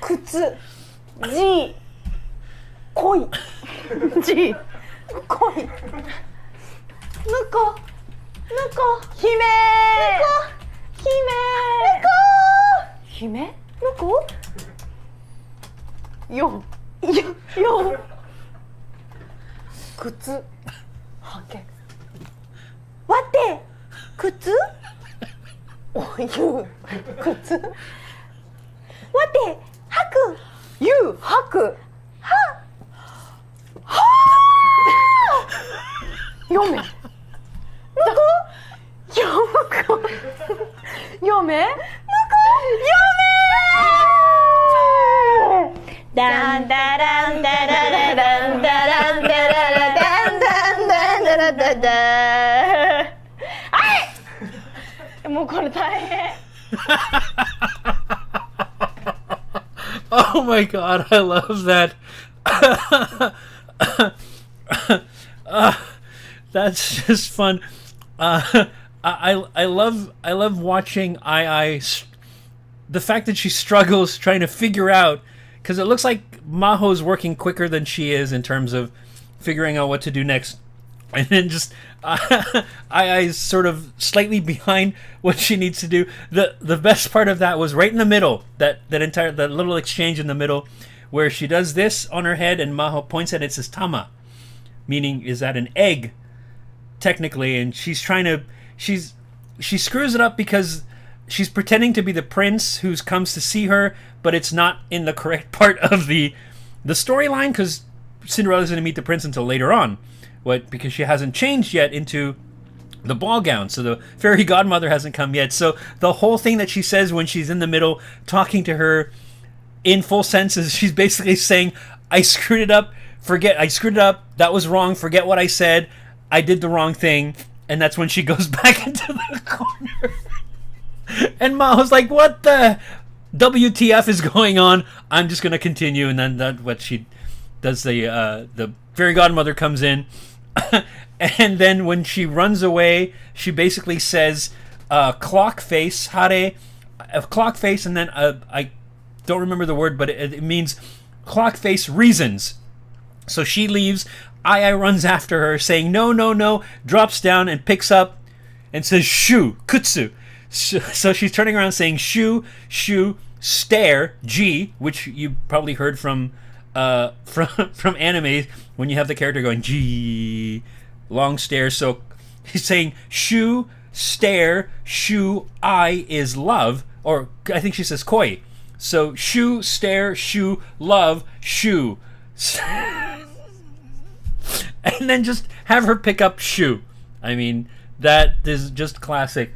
C: 靴 G 恋 G 恋向こ姫向こよ靴はけわて靴おゆ靴わてはくゆはくは読め向こ嫁ダンダランダララダンダランダララダンダンダンダラダダはいもうこれ大変
A: Oh my god, I love that. That's just fun. I love watching the fact that she struggles trying to figure out, because it looks like Maho's working quicker than she is in terms of figuring out what to do next. And then just I sort of slightly behind what she needs to do. The best part of that was right in the middle, that little exchange in the middle where she does this on her head and Maho points at it and says tama, meaning is that an egg technically, and she screws it up because she's pretending to be the prince who comes to see her, but it's not in the correct part of the storyline, because Cinderella doesn't meet the prince until later on. Because she hasn't changed yet into the ball gown, so the fairy godmother hasn't come yet. So the whole thing that she says when she's in the middle talking to her in full senses, she's basically saying, I screwed it up, that was wrong, forget what I said, I did the wrong thing. And that's when she goes back into the corner. And Maho's like, what the WTF is going on? I'm just going to continue. And then what she does, the fairy godmother comes in. And then when she runs away, she basically says, clock face, hare, clock face, and then I don't remember the word, but it means clock face reasons. So she leaves. Ai runs after her, saying, no, drops down and picks up and says, shu, kutsu. So she's turning around saying, shu, stare, G, which you probably heard from anime when you have the character going G, long stare. So he's saying shu, stare, shu, I is love, or I think she says koi. So shu, stare, shu, love, shu. And then just have her pick up shu. I mean, that is just classic.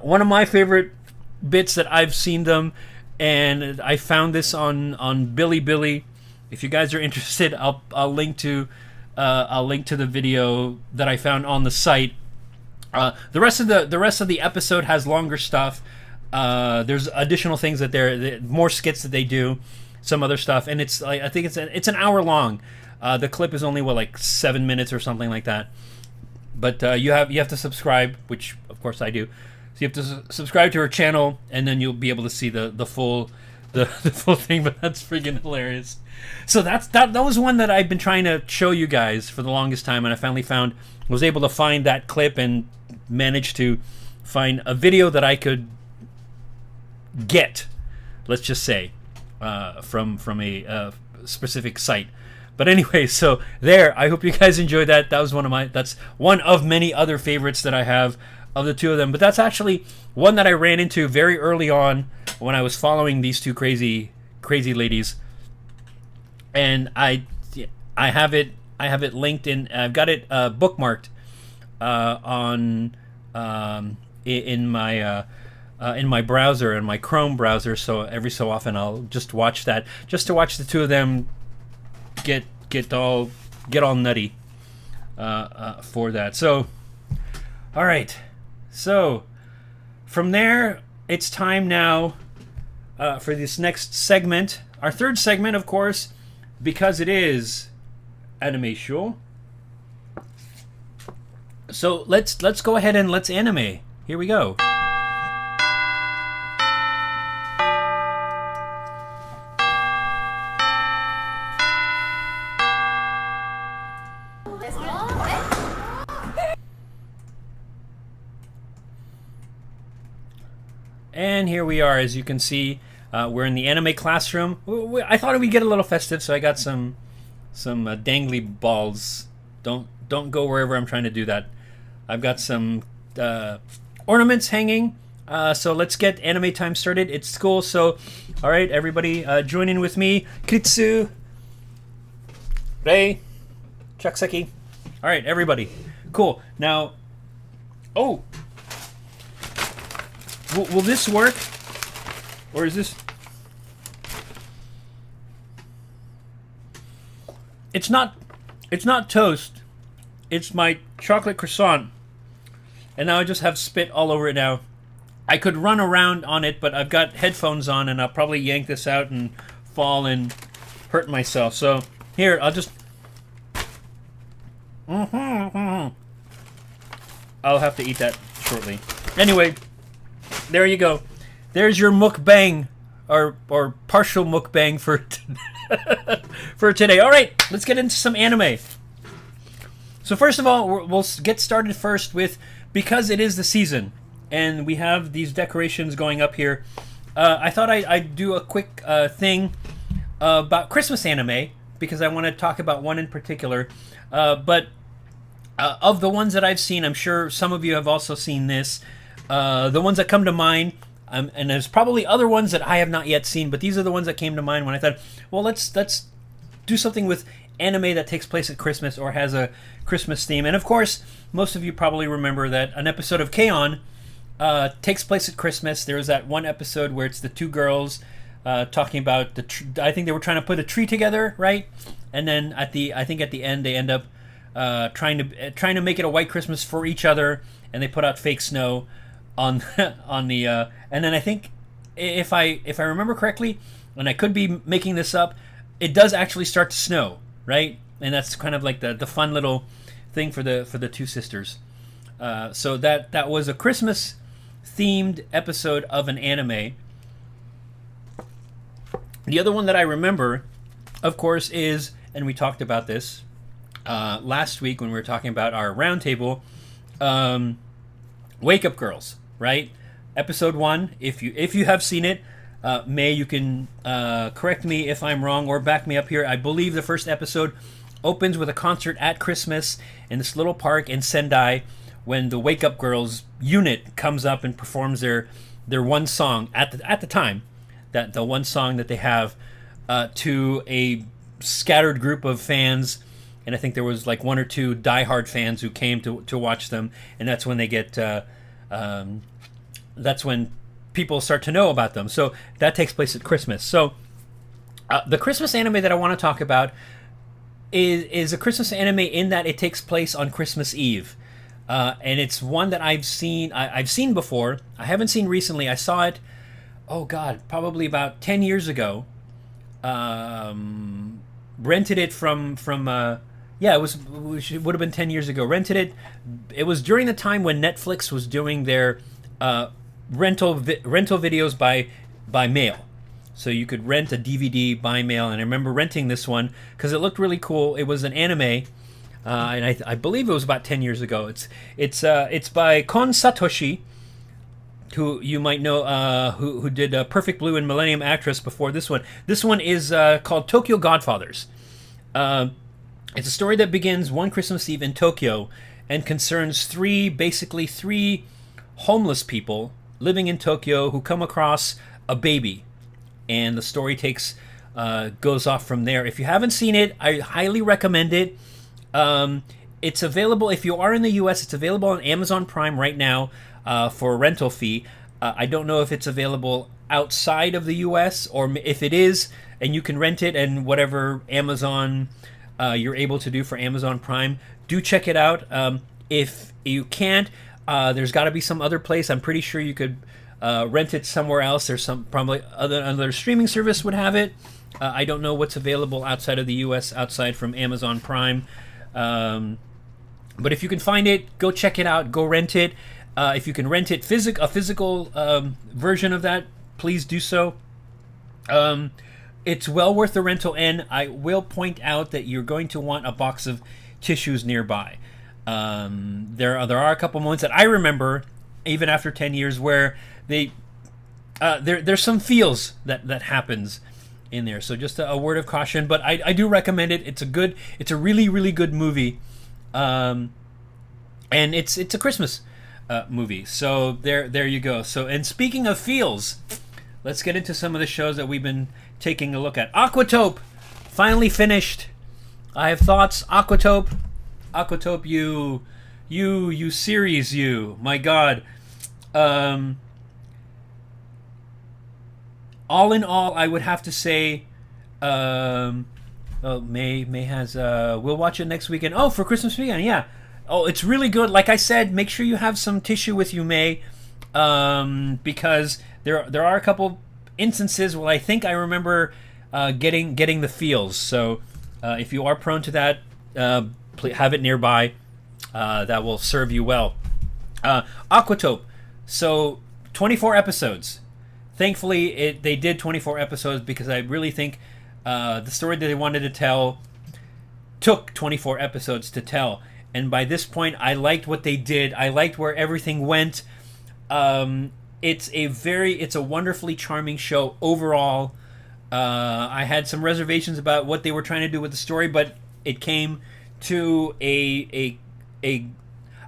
A: One of my favorite bits that I've seen them, and I found this on Bilibili. If you guys are interested, I'll link to the video that I found on the site. The rest of the episode has longer stuff. There's additional things that more skits that they do. some other stuff, and it's like I think it's an hour long. The clip is only like 7 minutes or something like that. But you have to subscribe, which of course I do. So you have to subscribe to her channel, and then you'll be able to see the full the full thing. But that's freaking hilarious. So that was one that I've been trying to show you guys for the longest time, and I finally was able to find that clip and managed to find a video that I could get, let's just say, from a specific site. But anyway, so there. I hope you guys enjoyed that. That's one of many other favorites that I have of the two of them. But that's actually one that I ran into very early on when I was following these two crazy ladies. And I have it linked in. I've got it bookmarked in my browser, in my Chrome browser. So every so often I'll just watch that, just to watch the two of them get all nutty for that. So, all right. So from there, it's time now for this next segment. Our third segment, of course, because it is animation. So let's go ahead and let's anime. Here we go. And here we are, as you can see, we're in the anime classroom. I thought we'd get a little festive, so I got some dangly balls. Don't go wherever I'm trying to do that. I've got some ornaments hanging. So let's get anime time started. It's school, so all right, everybody, join in with me. Kritsu, Rei, Chakuseki. All right, everybody, cool. Now, oh. Will this work? Or is this... It's not toast. It's my chocolate croissant. And now I just have spit all over it now. I could run around on it, but I've got headphones on, and I'll probably yank this out and fall and hurt myself. So, here, I'll just... I'll have to eat that shortly. Anyway... There you go. There's your mukbang, or partial mukbang for for today. All right, let's get into some anime. So first of all, we'll get started first with, because it is the season, and we have these decorations going up here. I thought I'd do a quick thing about Christmas anime, because I want to talk about one in particular. But of the ones that I've seen, I'm sure some of you have also seen this. The ones that come to mind, and there's probably other ones that I have not yet seen, but these are the ones that came to mind when I thought, well, let's do something with anime that takes place at Christmas or has a Christmas theme. And of course, most of you probably remember that an episode of K-On! Takes place at Christmas. There was that one episode where it's the two girls talking about I think they were trying to put a tree together, right? And then at the end they end up trying to make it a white Christmas for each other, and they put out fake snow on the and then I think if I remember correctly, and I could be making this up, it does actually start to snow, right? And that's kind of like the fun little thing for the two sisters. So that was a Christmas themed episode of an anime. The other one that I remember, of course, is, and we talked about this last week when we were talking about our roundtable, Wake Up Girls, right? Episode 1. If you have seen it, May, you can correct me if I'm wrong or back me up here. I believe the first episode opens with a concert at Christmas in this little park in Sendai, when the Wake Up Girls unit comes up and performs their one song at the time, that the one song that they have to a scattered group of fans. And I think there was like one or two diehard fans who came to watch them, and that's when they get that's when people start to know about them. So that takes place at Christmas. So the Christmas anime that I want to talk about is a Christmas anime in that it takes place on Christmas Eve, and it's one that I've seen before. I haven't seen recently. I saw it, oh God, probably about 10 years ago. rented it from yeah, it would have been 10 years ago. Rented it. It was during the time when Netflix was doing their rental videos by mail. So you could rent a DVD by mail, and I remember renting this one because it looked really cool. It was an anime, and I believe it was about 10 years ago. It's by Kon Satoshi, who you might know, who did Perfect Blue and Millennium Actress before this one. This one is called Tokyo Godfathers. It's a story that begins one Christmas Eve in Tokyo and concerns basically three homeless people living in Tokyo who come across a baby. And the story goes off from there. If you haven't seen it, I highly recommend it. It's available, if you are in the US, it's available on Amazon Prime right now for a rental fee. I don't know if it's available outside of the US, or if it is, and you can rent it, and whatever Amazon you're able to do for Amazon Prime, do check it out. If you can't, there's got to be some other place. I'm pretty sure you could rent it somewhere else. There's probably another streaming service would have it. I don't know what's available outside of the US, outside from Amazon Prime. But if you can find it, go check it out. Go rent it. If you can rent it a physical version of that, please do so. It's well worth the rental, and I will point out that you're going to want a box of tissues nearby. There are a couple moments that I remember, even after 10 years, where there's some feels that happens in there. So just a word of caution, but I do recommend it. It's a really, really good movie. And it's a Christmas movie. So there you go. So, and speaking of feels, let's get into some of the shows that we've been taking a look at. Aquatope finally finished. I have thoughts. Aquatope, you series, you, my God. All in all, I would have to say, May has, we'll watch it next weekend. Oh, for Christmas weekend, yeah. Oh, it's really good. Like I said, make sure you have some tissue with you, May, because there are a couple instances where I think I remember getting the feels. So if you are prone to that, have it nearby. That will serve you well. Aquatope. So 24 episodes. Thankfully, they did 24 episodes because I really think the story that they wanted to tell took 24 episodes to tell. And by this point, I liked what they did. I liked where everything went. It's a wonderfully charming show overall. I had some reservations about what they were trying to do with the story, but it came to a I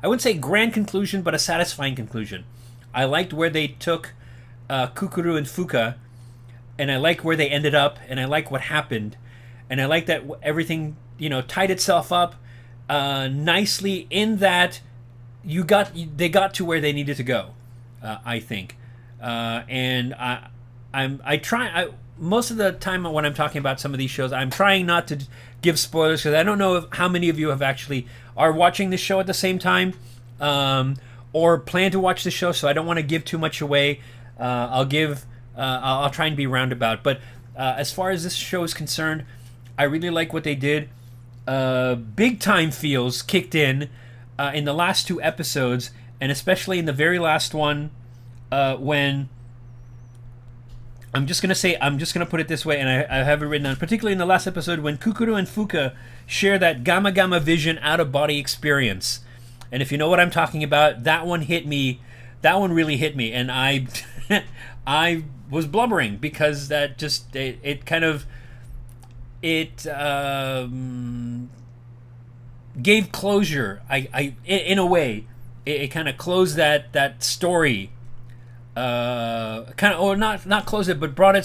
A: wouldn't say grand conclusion, but a satisfying conclusion. I liked where they took Kukuru and Fuka, and I like where they ended up, and I like what happened, and I like that everything tied itself up nicely, in that they got to where they needed to go. I think, and I try most of the time when I'm talking about some of these shows, I'm trying not to give spoilers, because I don't know how many of you are watching this show at the same time, or plan to watch the show. So I don't want to give too much away. I'll try and be roundabout. But as far as this show is concerned, I really like what they did. Big time feels kicked in the last two episodes, and especially in the very last one, when I'm just gonna put it this way, and I have it written down. Particularly in the last episode, when Kukuru and Fuka share that Gamma Gamma Vision out of body experience, and if you know what I'm talking about, that one hit me. That one really hit me, and I was blubbering because that just it gave closure. In a way, it kind of closed that story. Not close it, but brought it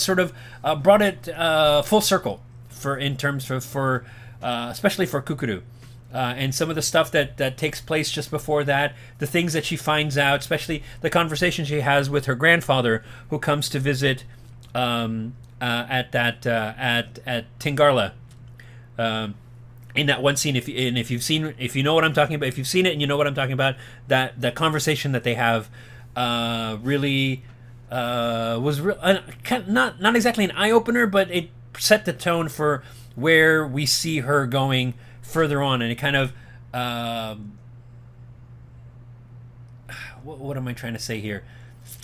A: full circle for especially for Kukuru, and some of the stuff that takes place just before that, the things that she finds out, especially the conversation she has with her grandfather, who comes to visit at Tingarla. In that one scene, if you know what I'm talking about, if you've seen it and you know what I'm talking about, that conversation that they have. Really was not exactly an eye opener, but set the tone for where we see her going further on, and it kind of what am I trying to say here?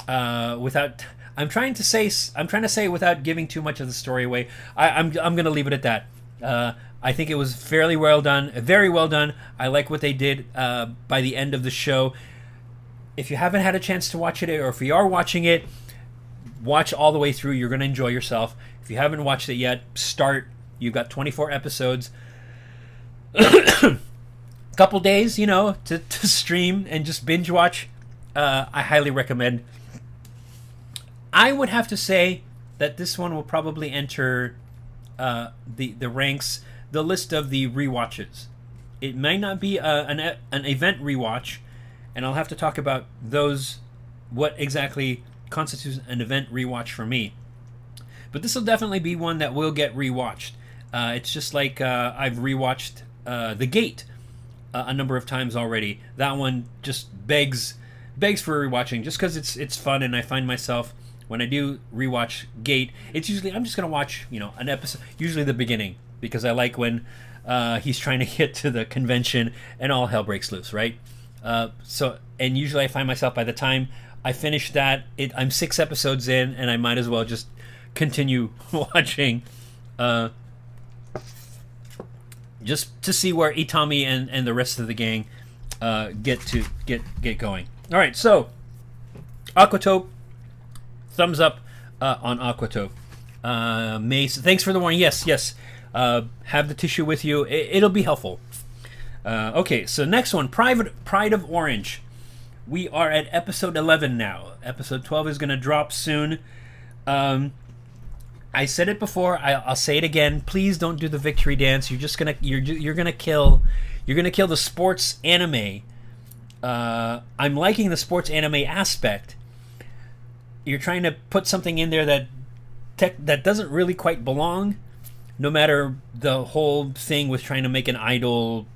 A: I'm trying to say without giving too much of the story away. I'm going to leave it at that. I think it was fairly well done, very well done. I like what they did by the end of the show. If you haven't had a chance to watch it, or if you are watching it, watch all the way through. You're going to enjoy yourself. If you haven't watched it yet, start. You've got 24 episodes. Couple days, to stream and just binge watch. I highly recommend. I would have to say that this one will probably enter the ranks, the list of the rewatches. It may not be an event rewatch, and I'll have to talk about those, what exactly constitutes an event rewatch for me. But this will definitely be one that will get rewatched. It's just like I've rewatched The Gate a number of times already. That one just begs for rewatching, just because it's fun, and I find myself, when I do rewatch Gate, it's usually, I'm just going to watch, an episode, usually the beginning, because I like when he's trying to get to the convention and all hell breaks loose, right? And usually I find myself, by the time I finish that, I'm 6 episodes in, and I might as well just continue watching, just to see where Itami and the rest of the gang get going. All right, so Aquatope, thumbs up on Aquatope. Mace, thanks for the warning. Yes. Have the tissue with you. It'll be helpful. Okay, so next one, Pride of Orange. We are at episode 11 now. Episode 12 is going to drop soon. I said it before. I'll say it again. Please don't do the victory dance. You're gonna kill the sports anime. I'm liking the sports anime aspect. You're trying to put something in there that doesn't really quite belong. No matter the whole thing with trying to make an idol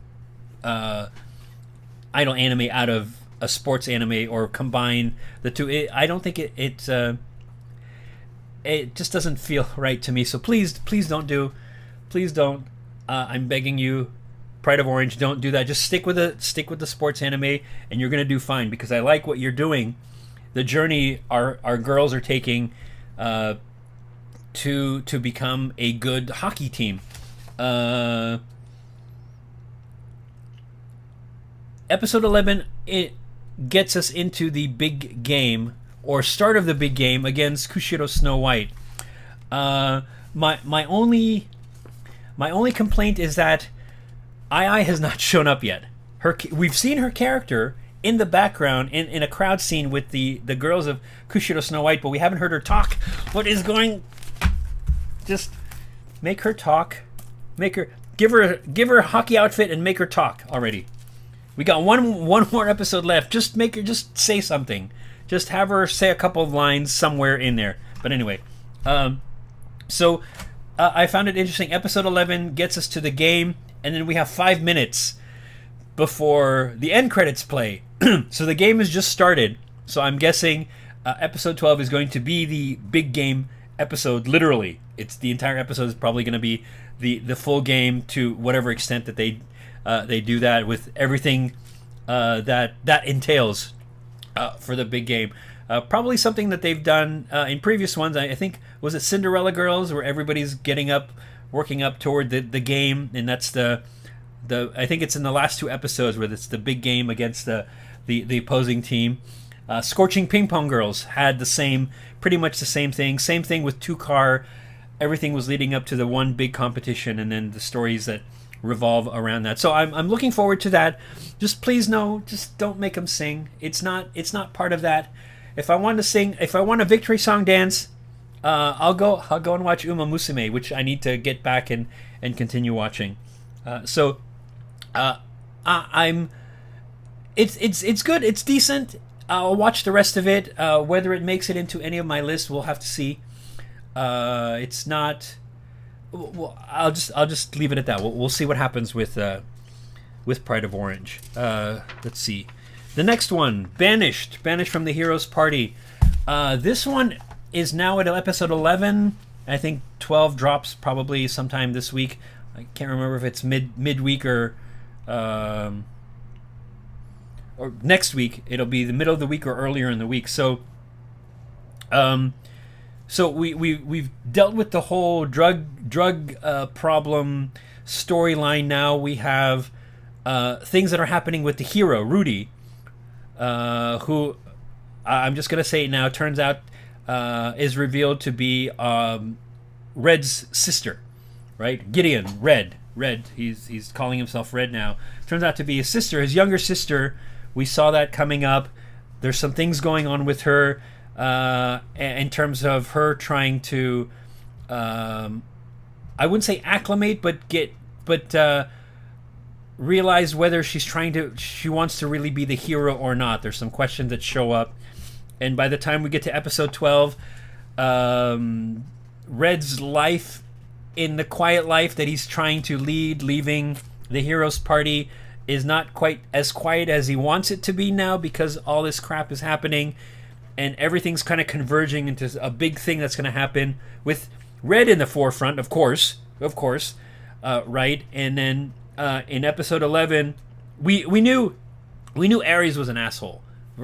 A: anime out of a sports anime, or combine the two. I don't think it just doesn't feel right to me. So please don't. I'm begging you, Pride of Orange, don't do that. Just stick with the sports anime, and you're gonna do fine, because I like what you're doing. The journey our girls are taking to become a good hockey team. Episode 11, it gets us into the big game, or start of the big game, against Kushiro Snow White. My only complaint is that Ai has not shown up yet. We've seen her character in the background in a crowd scene with the girls of Kushiro Snow White, but we haven't heard her talk. What is going? Just make her talk. Give her a hockey outfit and make her talk already. We got one more episode left. Just say something. Just have her say a couple of lines somewhere in there. But anyway, so I found it interesting. Episode 11 gets us to the game, and then we have 5 minutes before the end credits play. So the game has just started. So I'm guessing episode 12 is going to be the big game episode. Literally, it's the entire episode is probably going to be the full game, to whatever extent that they do that, with everything that entails for the big game. Probably something that they've done in previous ones. I think, was it Cinderella Girls, where everybody's working up toward the game, and that's the I think it's in the last 2 episodes where it's the big game against the opposing team. Scorching Ping Pong Girls had pretty much the same thing. Same thing with 2-car. Everything was leading up to the one big competition, and then the stories that revolve around that. So I'm looking forward to that. Just please just don't make them sing. It's not part of that. If I want a victory song dance, I'll go and watch Uma Musume, which I need to get back and continue watching. It's good. It's decent. I'll watch the rest of it. Whether it makes it into any of my lists, we'll have to see. It's not. Well, I'll just leave it at that. We'll see what happens with Pride of Orange. Let's see. The next one, Banished from the Heroes Party. This one is now at episode 11. I think 12 drops probably sometime this week. I can't remember if it's midweek or next week. It'll be the middle of the week or earlier in the week. So we've dealt with the whole drug problem storyline. Now we have things that are happening with the hero Rudy, who I'm just gonna say it now. Turns out is revealed to be Red's sister, right? Gideon, Red. He's calling himself Red now. Turns out to be his sister, his younger sister. We saw that coming up. There's some things going on with her in terms of her trying to, I wouldn't say acclimate, but realize whether she wants to really be the hero or not. There's some questions that show up. And by the time we get to episode 12, Red's life in the quiet life that he's trying to lead, leaving the hero's party, is not quite as quiet as he wants it to be now, because all this crap is happening and everything's kind of converging into a big thing that's going to happen with Red in the forefront, of course, right? And then in episode 11, we knew Ares was an asshole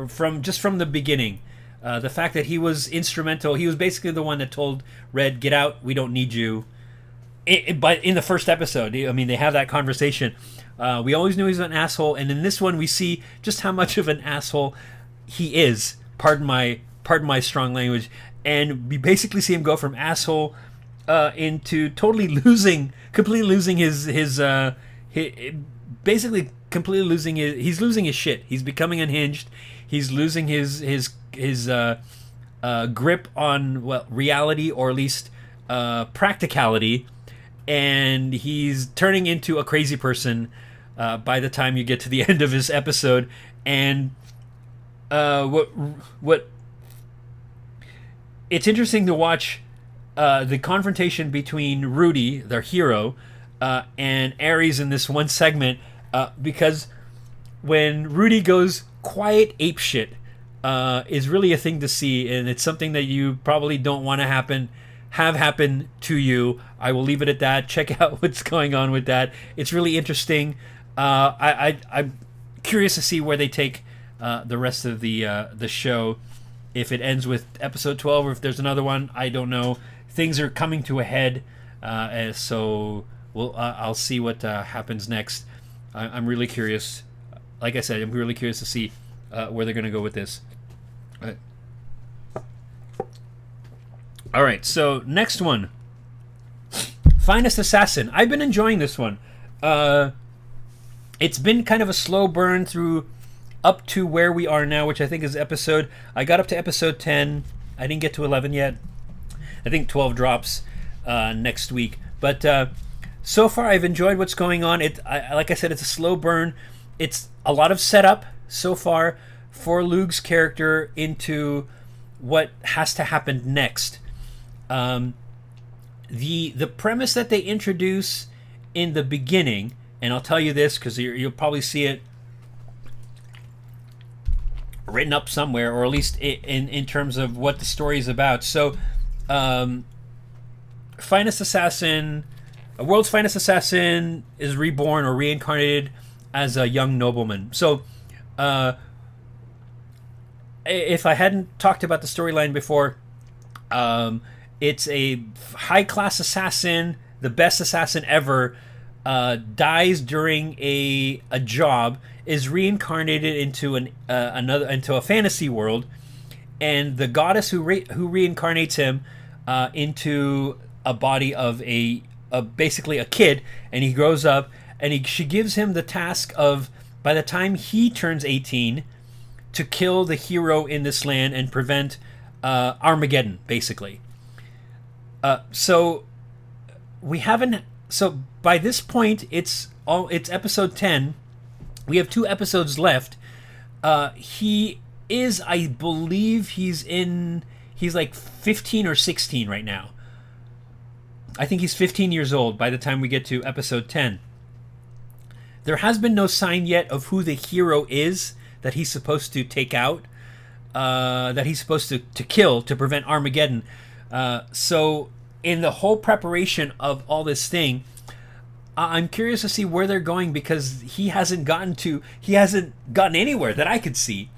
A: from the beginning. The fact that he was instrumental, he was basically the one that told Red, "Get out, we don't need you." But in the first episode, I mean, they have that conversation. We always knew he was an asshole, and in this one, we see just how much of an asshole he is. Pardon my strong language. And we basically see him go from asshole into completely losing his basically completely losing he's losing his shit. He's becoming unhinged. He's losing his grip on reality, or at least practicality, and he's turning into a crazy person by the time you get to the end of his episode. And what it's interesting to watch the confrontation between Rudy, their hero, and Ares in this one segment, because when Rudy goes quiet apeshit, is really a thing to see, and it's something that you probably don't want to have happen to you. I will leave it at that. Check out what's going on with that. It's really interesting. I'm curious to see where they take the rest of the show. If it ends with episode 12 or if there's another one, I don't know. Things are coming to a head, so I'll see what happens next. I'm really curious. Like I said, I'm really curious to see where they're going to go with this. All right, so next one. Finest Assassin. I've been enjoying this one. It's been kind of a slow burn through up to where we are now, which I think is I got up to episode 10. I didn't get to 11 yet. I think 12 drops next week. But so far, I've enjoyed what's going on. Like I said, it's a slow burn. It's a lot of setup so far for Luke's character into what has to happen next. The premise that they introduce in the beginning, and I'll tell you this because you'll probably see it written up somewhere, or at least in terms of what the story is about. So, Finest Assassin, a world's finest assassin, is reborn or reincarnated as a young nobleman. So, if I hadn't talked about the storyline before, it's a high-class assassin, the best assassin ever, dies during a job, is reincarnated into into a fantasy world, and the goddess who reincarnates him into a body of basically a kid, and he grows up, and she gives him the task of, by the time he turns 18, to kill the hero in this land and prevent Armageddon, basically. So by this point, it's episode 10. We have 2 episodes left. He is, I believe, he's like 15 or 16 right now. I think he's 15 years old by the time we get to episode 10. There has been no sign yet of who the hero is that he's supposed to take out, that he's supposed to kill to prevent Armageddon. So in the whole preparation of all this thing, I'm curious to see where they're going, because he hasn't gotten anywhere that I could see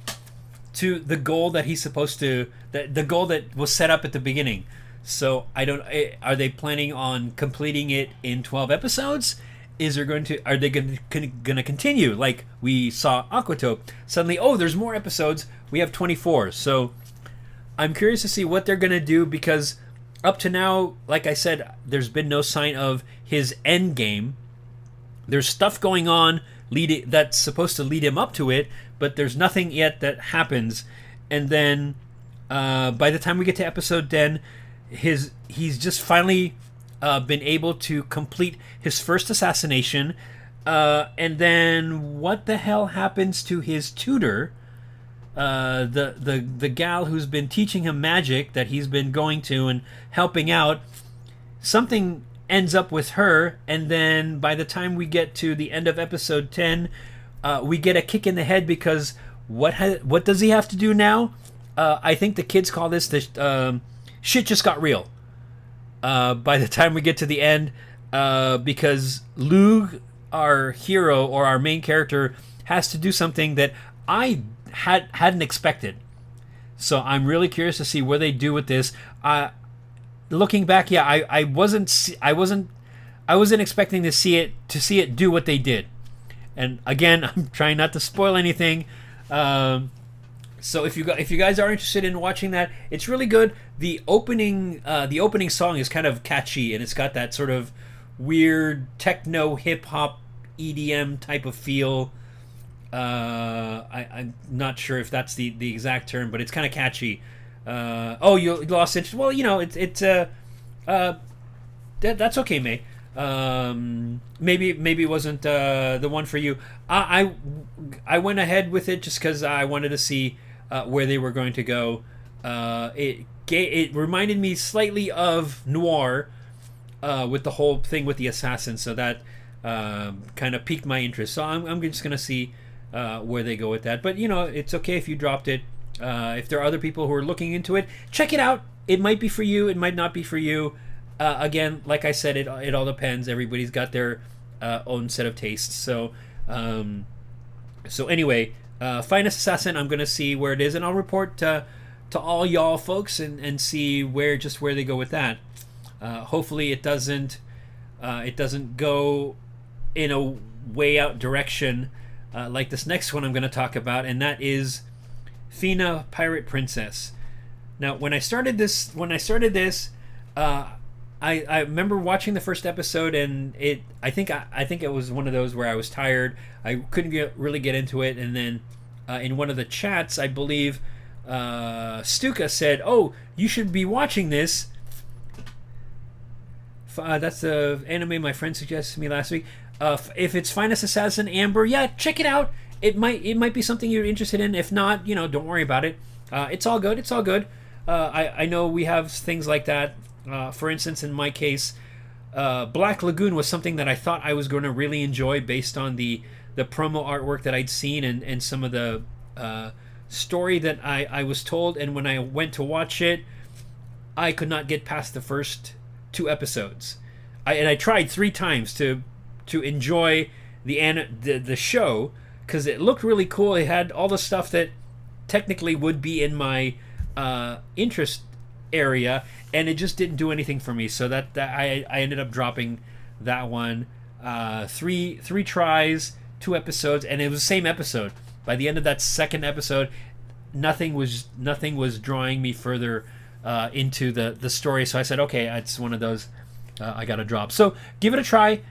A: to the goal that he's supposed to, the goal that was set up at the beginning. So I don't. Are they planning on completing it in 12 episodes? Are they going to continue like we saw Aquatope? Suddenly, oh, there's more episodes. We have 24. So I'm curious to see what they're going to do, because up to now, like I said, there's been no sign of his end game. There's stuff going on that's supposed to lead him up to it, but there's nothing yet that happens. And then by the time we get to episode 10, he's just finally been able to complete his first assassination, and then what the hell happens to his tutor, the gal who's been teaching him magic that he's been going to and helping out? Something ends up with her, and then by the time we get to the end of episode 10, we get a kick in the head, because what does he have to do now? I think the kids call this the shit just got real. By the time we get to the end, because Lug, our hero or our main character, has to do something that I hadn't expected. So I'm really curious to see what they do with this. Looking back, yeah, I wasn't expecting to see it do what they did. And again, I'm trying not to spoil anything. So if you guys are interested in watching that, it's really good. The opening song is kind of catchy, and it's got that sort of weird techno hip hop EDM type of feel. I'm not sure if that's the exact term, but it's kind of catchy. You lost interest. Well, that's okay, May. Maybe it wasn't the one for you. I went ahead with it just because I wanted to see where they were going to go. It reminded me slightly of Noir with the whole thing with the assassin, so that kind of piqued my interest. So I'm just gonna see where they go with that. But it's okay if you dropped it. If there are other people who are looking into it, check it out. It might be for you. It might not be for you. Again, like I said, it all depends. Everybody's got their own set of tastes. So anyway, Finest Assassin, I'm going to see where it is, and I'll report to all y'all folks and see where they go with that. Hopefully it doesn't go in a way out direction like this next one I'm going to talk about, and that is Fina Pirate Princess. Now, when I started this, I remember watching the first episode, and I think it was one of those where I was tired. I couldn't really get into it, and then in one of the chats, I believe Stuka said, "Oh, you should be watching this." That's the anime my friend suggested to me last week. If it's Finest Assassin Amber, yeah, check it out. It might be something you're interested in. If not, don't worry about it. It's all good. It's all good. I know we have things like that. For instance, in my case, Black Lagoon was something that I thought I was going to really enjoy based on the promo artwork that I'd seen and some of the story that I was told. And when I went to watch it, I could not get past the first 2 episodes. I tried 3 times to enjoy the show, because it looked really cool. It had all the stuff that technically would be in my interest area, and it just didn't do anything for me. So that I ended up dropping that one. 3 tries, 2 episodes, and it was the same episode. By the end of that second episode, nothing was drawing me further into the story. So I said, okay, it's one of those I gotta drop. So give it a try.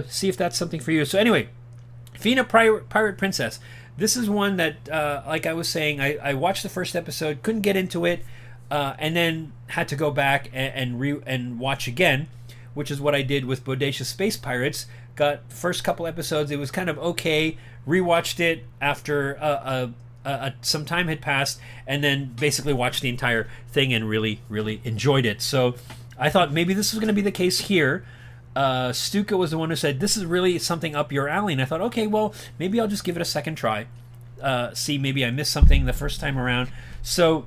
A: See if that's something for you. So anyway, Fina Pirate Princess. This is one that, like I was saying, I watched the first episode, couldn't get into it, and then had to go back and watch again, which is what I did with Bodacious Space Pirates. Got the first couple episodes, it was kind of okay, rewatched it after some time had passed, and then basically watched the entire thing and really, really enjoyed it. So I thought maybe this was going to be the case here. Stuka was the one who said, this is really something up your alley, and I thought, okay, well, maybe I'll just give it a second try. See, maybe I missed something the first time around. So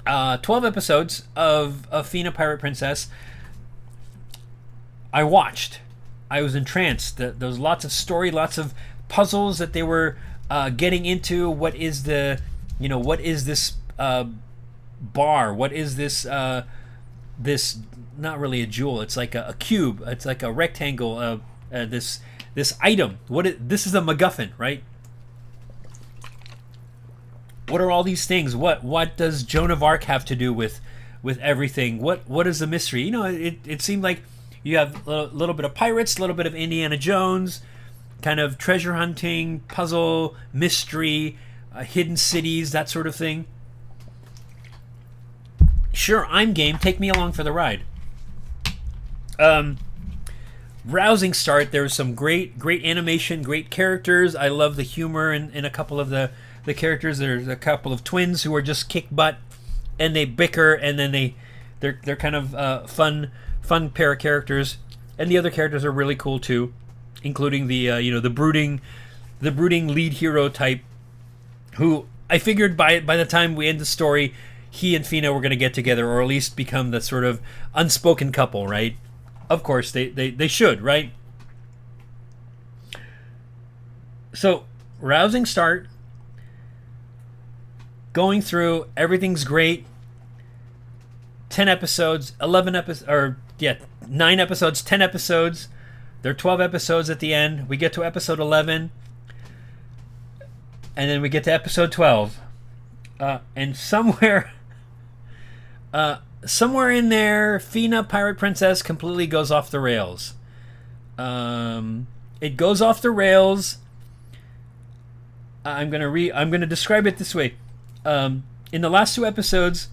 A: 12 episodes of Fina Pirate Princess. I watched. I was entranced. There was lots of story, lots of puzzles that they were getting into. What is the, what is this bar? What is this this, not really a jewel? It's like a cube. It's like a rectangle. This item. This is a MacGuffin, right? What are all these things? What does Joan of Arc have to do with everything? What is the mystery? It seemed like you have a little bit of pirates, a little bit of Indiana Jones, kind of treasure hunting, puzzle, mystery, hidden cities, that sort of thing. Sure, I'm game. Take me along for the ride. Rousing start. There's some great animation, great characters. I love the humor in a couple of the characters. There's a couple of twins who are just kick butt, and they bicker, and then they're kind of fun pair of characters. And the other characters are really cool too, including the the brooding lead hero type, who I figured by the time we end the story, he and Fina were going to get together, or at least become the sort of unspoken couple, right? Of course, they should, right? So, rousing start. Going through, everything's great. 10 episodes, 11 episodes, or 9 episodes, 10 episodes. There are 12 episodes at the end. We get to episode 11. And then we get to episode 12. And somewhere in there, Fina, Pirate Princess, completely goes off the rails. It goes off the rails. I'm gonna describe it this way. In the last 2 episodes,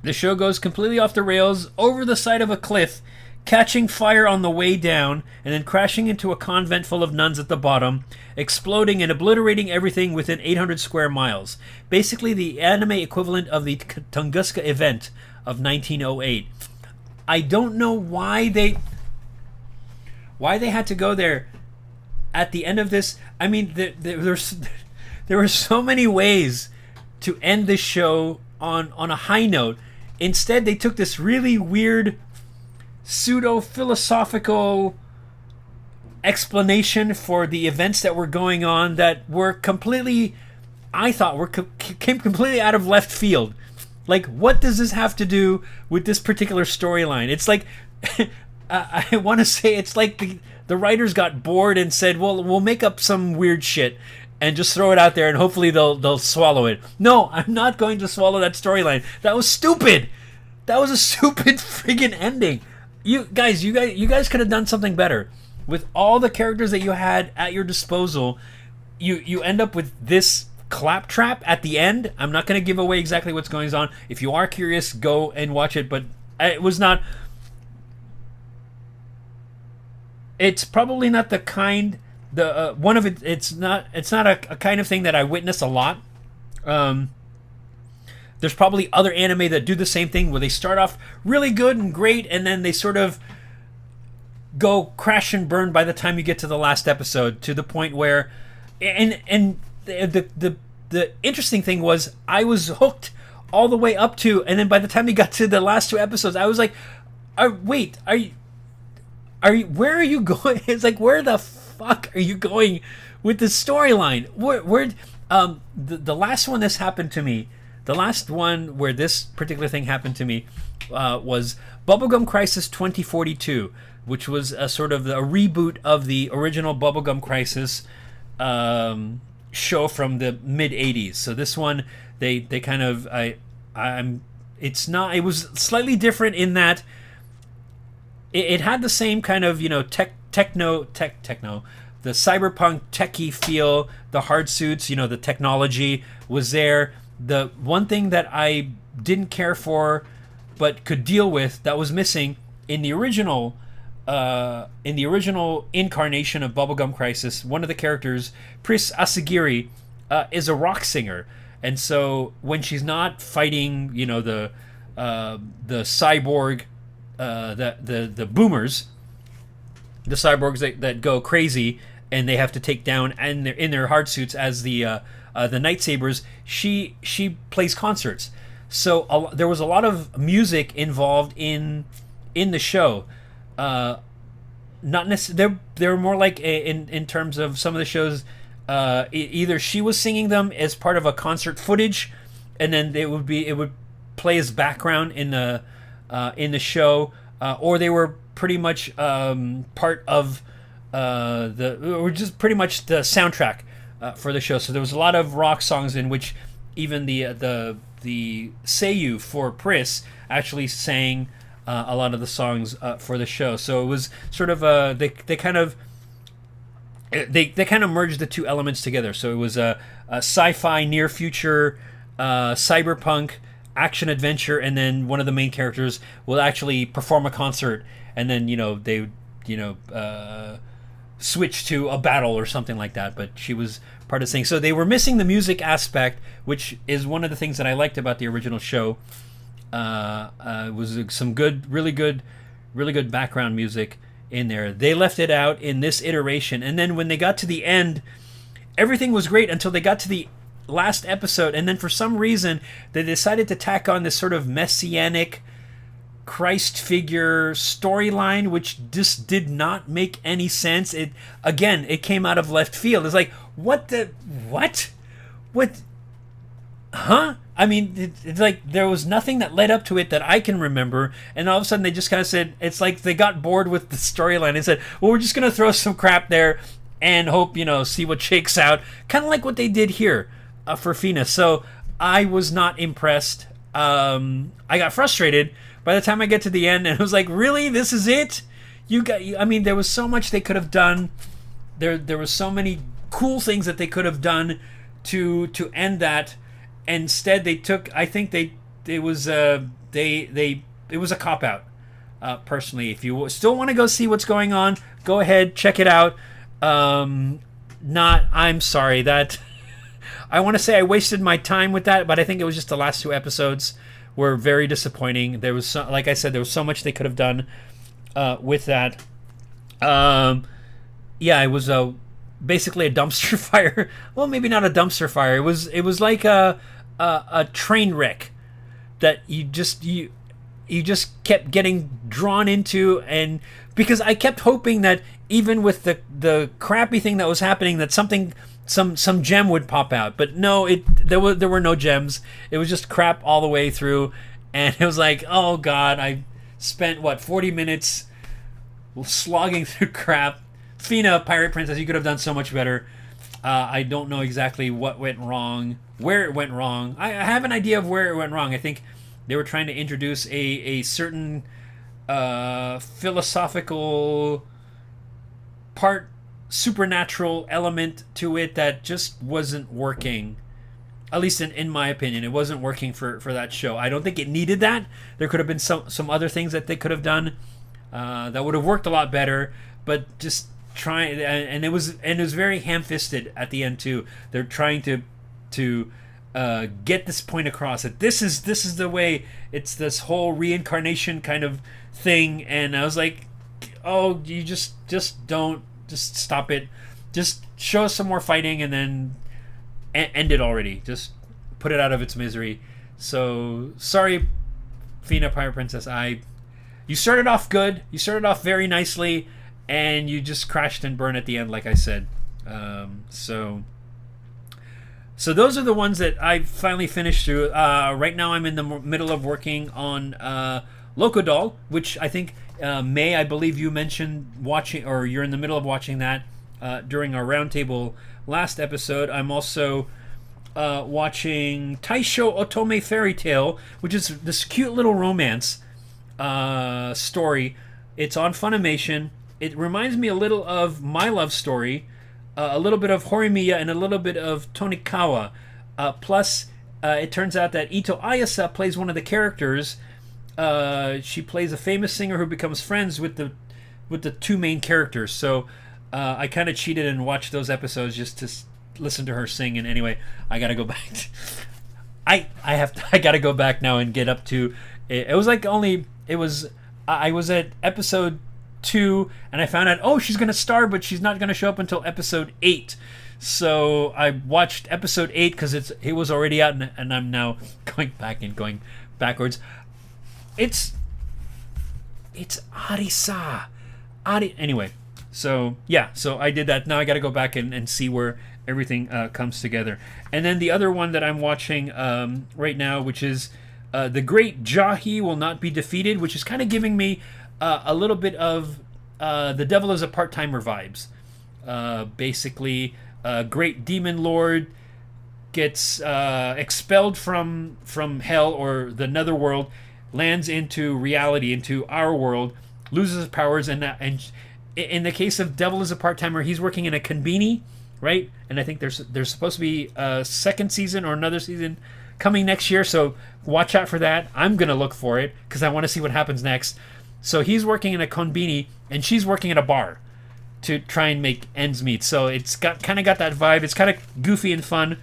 A: the show goes completely off the rails, over the side of a cliff, catching fire on the way down, and then crashing into a convent full of nuns at the bottom, exploding and obliterating everything within 800 square miles. Basically the anime equivalent of the Tunguska event of 1908. I don't know why they had to go there at the end of this. I mean, there were so many ways to end this show on a high note. Instead, they took this really weird pseudo-philosophical explanation for the events that were going on that were completely, I thought, came completely out of left field. Like, what does this have to do with this particular storyline? It's like, I want to say it's like the writers got bored and said, well, we'll make up some weird shit and just throw it out there and hopefully they'll swallow it. No, I'm not going to swallow that storyline. That was stupid. That was a stupid friggin' ending. You guys could have done something better. With all the characters that you had at your disposal, you end up with this claptrap at the end. I'm not going to give away exactly what's going on. If you are curious, go and watch it, but it was not... It's probably not the kind... one of it. It's not a kind of thing that I witness a lot. There's probably other anime that do the same thing, where they start off really good and great, and then they sort of go crash and burn by the time you get to the last episode, to the point where, and the interesting thing was, I was hooked all the way up to, and then by the time you got to the last 2 episodes, I was like, wait, are you, where are you going? It's like, where the fuck are you going with this storyline? Where the last one this happened to me, the last one where this particular thing happened to me was Bubblegum Crisis 2042, which was a sort of a reboot of the original Bubblegum Crisis show from the mid 80s. So this one, they kind of, it was slightly different in that it had the same kind of, techno, the cyberpunk techie feel, the hard suits, the technology was there. The one thing that I didn't care for but could deal with, that was missing in the original incarnation of Bubblegum Crisis, one of the characters, Pris Asagiri, is a rock singer. And so when she's not fighting, the cyborg, the boomers, the cyborgs that go crazy and they have to take down, and they're in their hard suits as the Nightsabers, she plays concerts. So there was a lot of music involved in the show. not necessarily. They're more like in terms of some of the shows. Either she was singing them as part of a concert footage, and then it would play as background in the show, or they were pretty much part of or just pretty much the soundtrack for the show. So there was a lot of rock songs in which even the SHIYOU for Pris actually sang a lot of the songs for the show. So it was sort of they kind of merged the two elements together. So it was a sci-fi near future cyberpunk action adventure, and then one of the main characters will actually perform a concert, and then they switch to a battle or something like that. But she was part of the thing. So they were missing the music aspect, which is one of the things that I liked about the original show. Was some really good background music in there. They left it out in this iteration, and then when they got to the end, everything was great until they got to the last episode, and then for some reason they decided to tack on this sort of messianic Christ figure storyline, which just did not make any sense. It came out of left field. It's like, what? Huh? I mean, it's like there was nothing that led up to it that I can remember, and all of a sudden they just kind of said, it's like they got bored with the storyline and said, well, we're just going to throw some crap there and hope, see what shakes out. Kind of like what they did here for Fina. So I was not impressed. I got frustrated by the time I get to the end, and it was like, really? This is it? There was so much they could have done. There was so many cool things that they could have done to end that. Instead, they took. I think it was a cop out. Personally, if you still want to go see what's going on, go ahead, check it out. I'm sorry that I want to say I wasted my time with that, but I think it was just the last two episodes were very disappointing. There was like I said, there was so much they could have done with that. It was basically a dumpster fire. Well, maybe not a dumpster fire. It was like a train wreck that you just kept getting drawn into, and because I kept hoping that even with the crappy thing that was happening, that some gem would pop out, but no, there were no gems. It was just crap all the way through, and it was like, oh god, I spent 40 minutes slogging through crap. Fina, Pirate Princess, you could have done so much better. I don't know exactly what went wrong, where it went wrong. I have an idea of where it went wrong. I think they were trying to introduce a certain philosophical part, supernatural element to it that just wasn't working. At least in my opinion, it wasn't working for that show. I don't think it needed that. There could have been some other things that they could have done that would have worked a lot better, but just trying, and it was very ham-fisted at the end too. They're trying to get this point across that this is the way. It's this whole reincarnation kind of thing, and I was like, oh, you just don't, just stop it, just show us some more fighting, and then end it already. Just put it out of its misery. So sorry, Fina, Pirate Princess. You started off good. You started off very nicely, and you just crashed and burned at the end, like I said. So those are the ones that I finally finished through. Right now, I'm in the middle of working on Electrodoodle, which I think May, I believe you mentioned watching, or you're in the middle of watching that during our roundtable last episode. I'm also watching Taisho Otome Fairy Tale, which is this cute little romance story. It's on Funimation. It reminds me a little of My Love Story, a little bit of Horimiya, and a little bit of Tonikawa. Plus, it turns out that Ito Ayasa plays one of the characters. She plays a famous singer who becomes friends with the two main characters. So I kind of cheated and watched those episodes just to listen to her sing. And anyway, I gotta go back. I gotta go back now and get up to. It was like I was at episode 2, and I found out, oh, she's gonna star, but she's not gonna show up until episode 8. So I watched episode 8 because it was already out, and I'm now going back and going backwards. It's Arisa. Anyway, so yeah, so I did that. Now I got to go back and see where everything comes together. And then the other one that I'm watching right now, which is The Great Jahi Will Not Be Defeated, which is kind of giving me a little bit of The Devil is a Part-Timer vibes. Basically, great demon lord gets expelled from hell or the netherworld, lands into reality, into our world, loses his powers, and in the case of Devil is a Part-Timer, he's working in a konbini, right? And I think there's supposed to be a second season or another season coming next year, so watch out for that. I'm gonna look for it because I want to see what happens next. So he's working in a konbini and she's working at a bar to try and make ends meet. So it's got that vibe. It's kind of goofy and fun.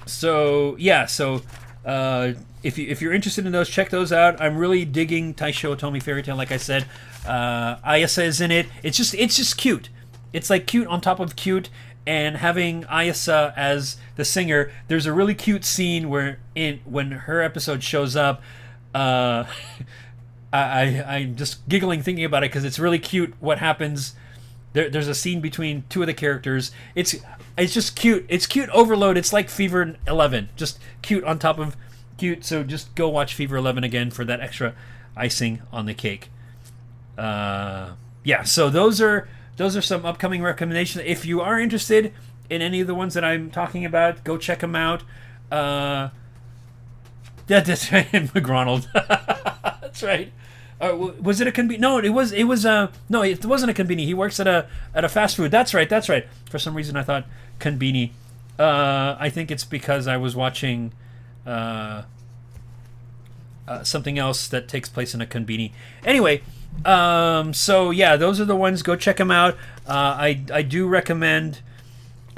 A: So yeah, so if you're interested in those, check those out. I'm really digging Taisho Otomi Fairy Tale. Like I said, Ayasa is in it. It's just cute. It's like cute on top of cute. And having Ayasa as the singer, there's a really cute scene when her episode shows up. I'm just giggling thinking about it because it's really cute what happens. There's a scene between two of the characters. It's just cute. It's cute overload. It's like Fever 11, just cute on top of cute. So just go watch Fever 11 again for that extra icing on the cake. Yeah, so those are some upcoming recommendations. If you are interested in any of the ones that I'm talking about, go check them out. That's right, McRonald. That's right. Was it a konbini? No, it wasn't a konbini. He works at a fast food. That's right. For some reason, I thought konbini. I think it's because I was watching something else that takes place in a konbini. Anyway, so yeah, those are the ones. Go check them out. I do recommend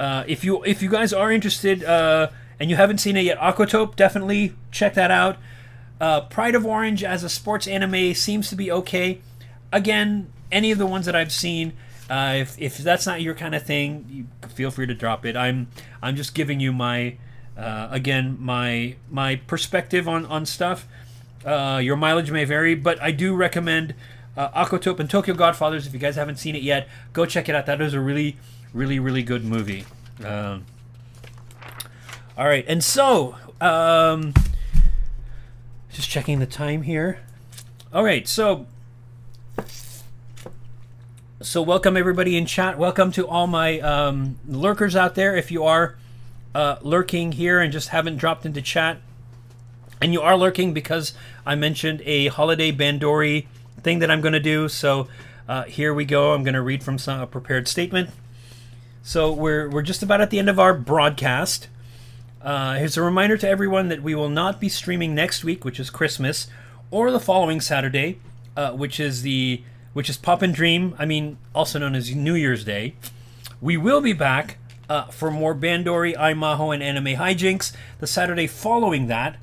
A: if you guys are interested and you haven't seen it yet, Aquatope, definitely check that out. Pride of Orange as a sports anime seems to be okay. Again, any of the ones that I've seen, if that's not your kind of thing, you feel free to drop it. I'm just giving you my my perspective on stuff. Your mileage may vary, but I do recommend Aquatope and Tokyo Godfathers. If you guys haven't seen it yet, go check it out. That is a really, really, really good movie. All right, and so just checking the time here. All right, so welcome everybody in chat. Welcome to all my lurkers out there. If you are lurking here and just haven't dropped into chat, and you are lurking because I mentioned a holiday Bandori thing that I'm going to do. So here we go. I'm going to read from a prepared statement. So we're just about at the end of our broadcast. Here's a reminder to everyone that we will not be streaming next week, which is Christmas, or the following Saturday, which is Pop and Dream. I mean, also known as New Year's Day. We will be back for more Bandori, Maho, and anime hijinks the Saturday following that,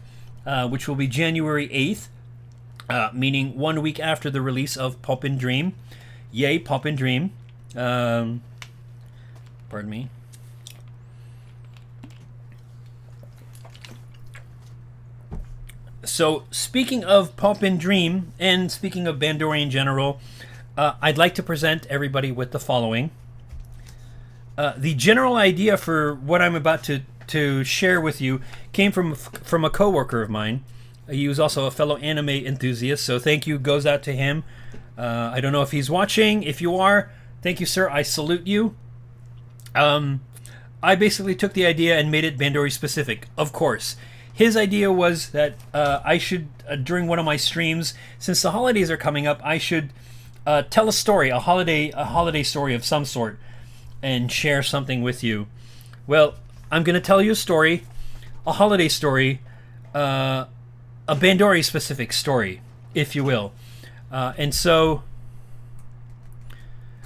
A: which will be January 8th, meaning 1 week after the release of Pop and Dream. Yay, Pop and Dream. Pardon me. So, speaking of Pop and Dream, and speaking of Bandori in general, I'd like to present everybody with the following. The general idea for what I'm about to share with you came from a coworker of mine. He was also a fellow anime enthusiast, so thank you goes out to him. I don't know if he's watching. If you are, thank you, sir. I salute you. I basically took the idea and made it Bandori specific, of course. His idea was that I should, during one of my streams, since the holidays are coming up, I should tell a story, a holiday story of some sort, and share something with you. Well, I'm going to tell you a story, a holiday story, a Bandori specific story, if you will. And so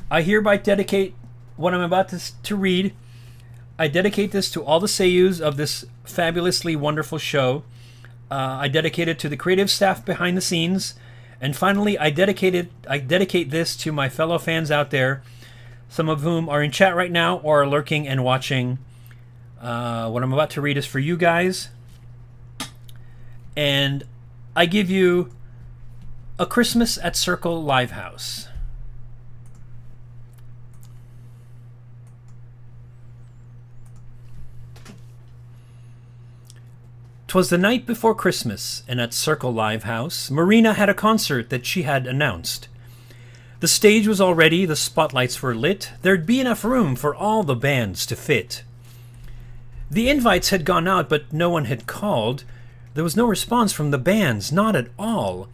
A: I hereby dedicate what I'm about to read. I dedicate this to all the seiyus of this fabulously wonderful show. I dedicate it to the creative staff behind the scenes. And finally, I dedicate this to my fellow fans out there, some of whom are in chat right now or are lurking and watching. What I'm about to read is for you guys. And I give you A Christmas at Circle Livehouse. 'Twas the night before Christmas, and at Circle Livehouse, Marina had a concert that she had announced. The stage was all ready, the spotlights were lit, there'd be enough room for all the bands to fit. The invites had gone out, but no one had called. There was no response from the bands, not at all.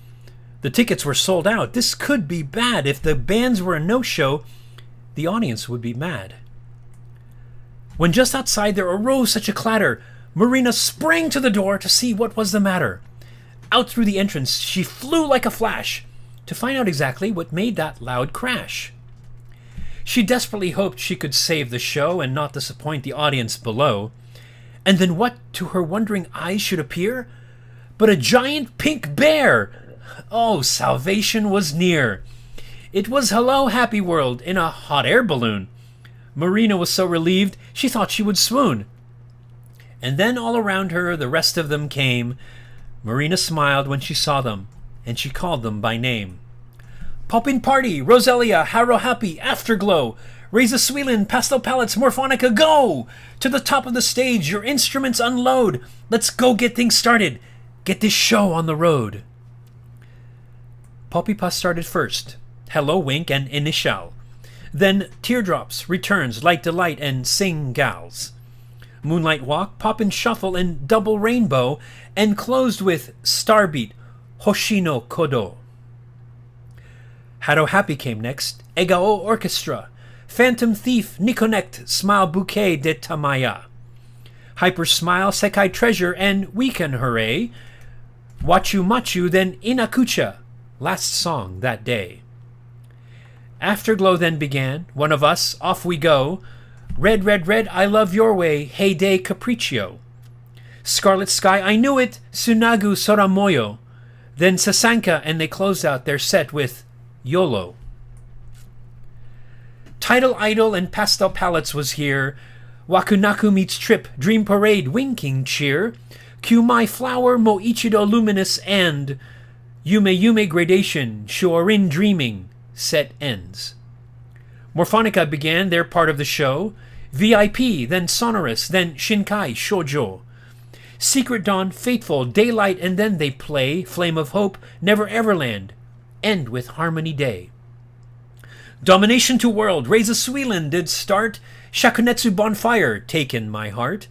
A: The tickets were sold out. This could be bad. If the bands were a no-show, the audience would be mad. When just outside there arose such a clatter, Marina sprang to the door to see what was the matter. Out through the entrance she flew like a flash to find out exactly what made that loud crash. She desperately hoped she could save the show and not disappoint the audience below. And then what to her wondering eyes should appear but a giant pink bear? Oh, salvation was near. It was Hello Happy World in a hot air balloon. Marina was so relieved she thought she would swoon. And then all around her the rest of them came. Marina smiled when she saw them, and she called them by name. Poppin'party, Roselia, Harrow Happy, Afterglow, Raise a Sweelin, Pastel Palettes, Morphonica, go! To the top of the stage, your instruments unload. Let's go get things started. Get this show on the road. Poppy-Puss started first. Hello Wink and Initial. Then Teardrops, Returns, Light Delight, and Sing Gals. Moonlight Walk, Poppin' Shuffle, and Double Rainbow, and closed with Starbeat, Hoshino Kodo. Harrow Happy came next, Egao Orchestra, Phantom Thief, Niconnect, Smile Bouquet de Tamaya. Hyper Smile, Sekai Treasure, and Weekend Hooray. Wachu Machu, then Inakucha, last song that day. Afterglow then began, One of Us, Off We Go, Red, Red, Red, I Love Your Way, Heyday Capriccio. Scarlet Sky, I Knew It, Tsunagu Soramoyo. Then Sasanka, and they closed out their set with YOLO. Tidal Idol and Pastel Palettes was here. Wakunaku meets Trip, Dream Parade, Winking Cheer. Kyumai Flower, Moichido Luminous, and Yume Yume Gradation, Shorin Dreaming, set ends. Morphonica began their part of the show. VIP, then Sonorous, then Shinkai Shoujo. Secret Dawn, Fateful, Daylight, and then they play Flame of Hope, Never Everland, end with Harmony Day. Domination to World, Raise a Sweelin did start. Shakunetsu Bonfire, Taken My Heart.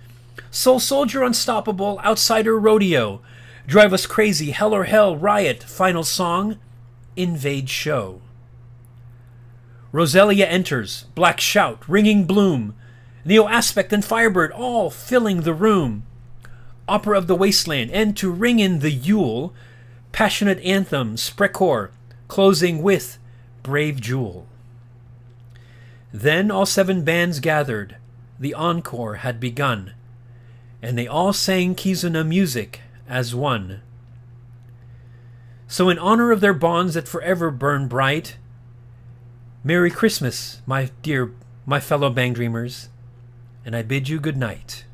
A: Soul Soldier Unstoppable, Outsider Rodeo. Drive Us Crazy, Hell or Hell, Riot, Final Song, Invade Show. Roselia enters, Black Shout, Ringing Bloom. Neo Aspect and Firebird all filling the room. Opera of the Wasteland, and to ring in the Yule, Passionate Anthem, Sprecor, closing with Brave Jewel. Then all 7 bands gathered, the encore had begun, and they all sang Kizuna music as one. So in honor of their bonds that forever burn bright, Merry Christmas, my fellow Bang Dreamers, and I bid you good night.